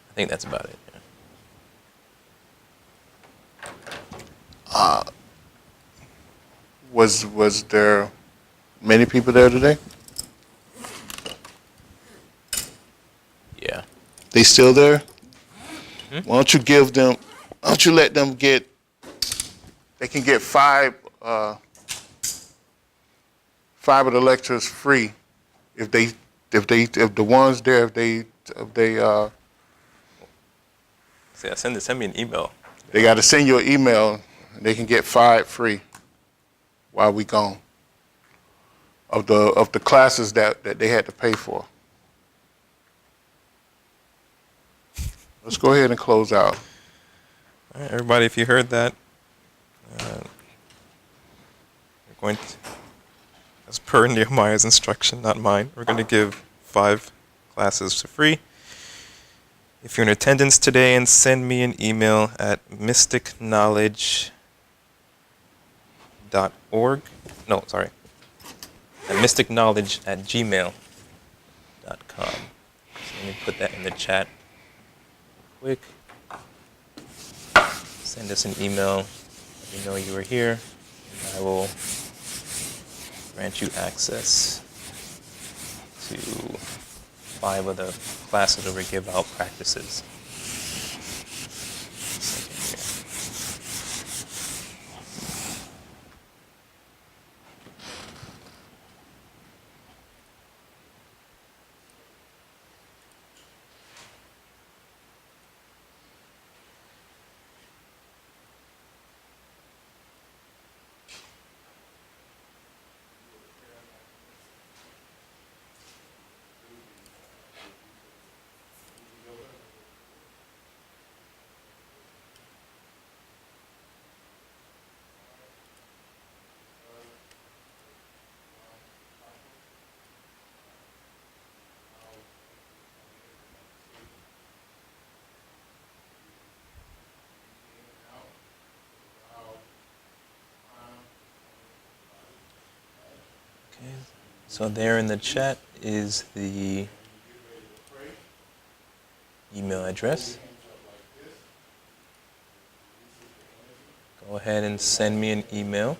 I think that's about it. Yeah. Was there many people there today? Yeah. They still there? Why don't you let them get, they can get five of the lectures free if the ones there, if they See, send me an email. they got to send you an email, and they can get 5 free while we gone of the classes that they had to pay for. Let's go ahead and close out. All right, everybody, if you heard that, we're going to, as per Nehemiah's instruction, not mine, we're going to give 5 classes for free. If you're in attendance today, and send me an email at mysticknowledge.org. No, sorry. At mystickknowledge@gmail.com. So let me put that in the chat quick. Send us an email. Let me know you were here, and I will grant you access to 5 of the classes that we give out practices. Okay, so there in the chat is the email address. Go ahead and send me an email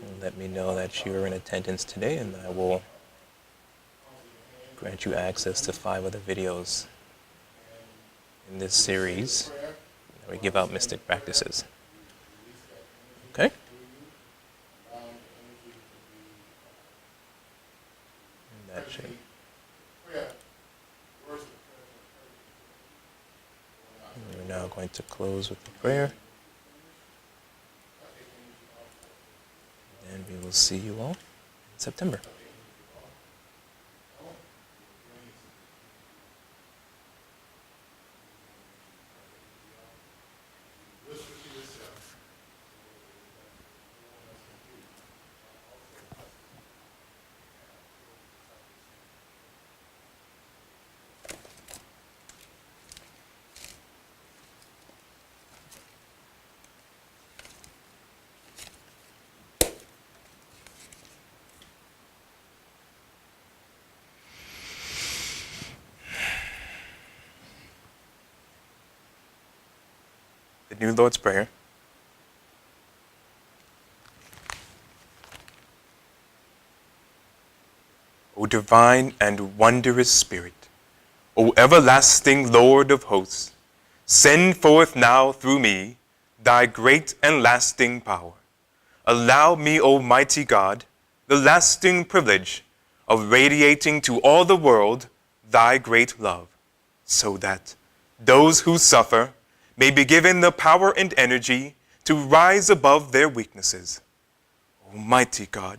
and let me know that you're in attendance today, and I will grant you access to 5 of the videos in this series where we give out mystic practices. Okay? And that should. now going to close with a prayer. And we will see you all in September. The New Lord's Prayer. O divine and wondrous Spirit, O everlasting Lord of hosts, send forth now through me thy great and lasting power. Allow me, O mighty God, the lasting privilege of radiating to all the world thy great love, so that those who suffer may be given the power and energy to rise above their weaknesses. Almighty God,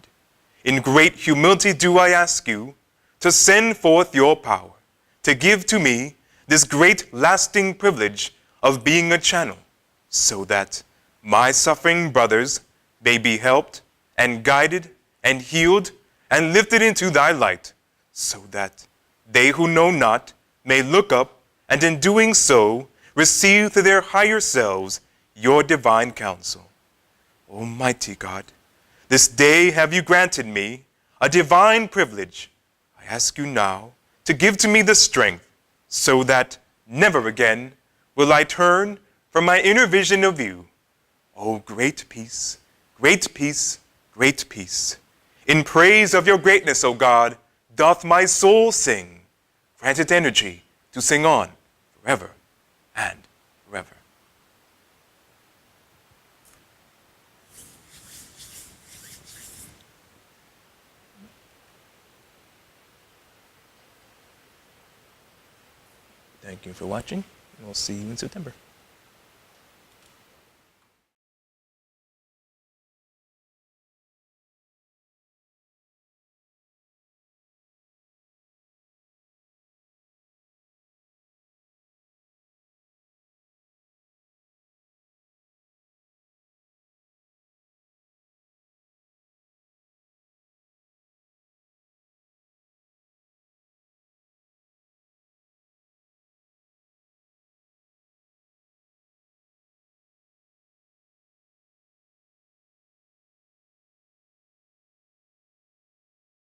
in great humility do I ask you to send forth your power, to give to me this great lasting privilege of being a channel, so that my suffering brothers may be helped and guided and healed and lifted into thy light, so that they who know not may look up and in doing so receive to their higher selves your divine counsel. Almighty God, this day have you granted me a divine privilege. I ask you now to give to me the strength so that never again will I turn from my inner vision of you. O great peace, great peace, great peace. In praise of your greatness, O God, doth my soul sing. Grant it energy to sing on forever and forever. Thank you for watching, and we'll see you in September.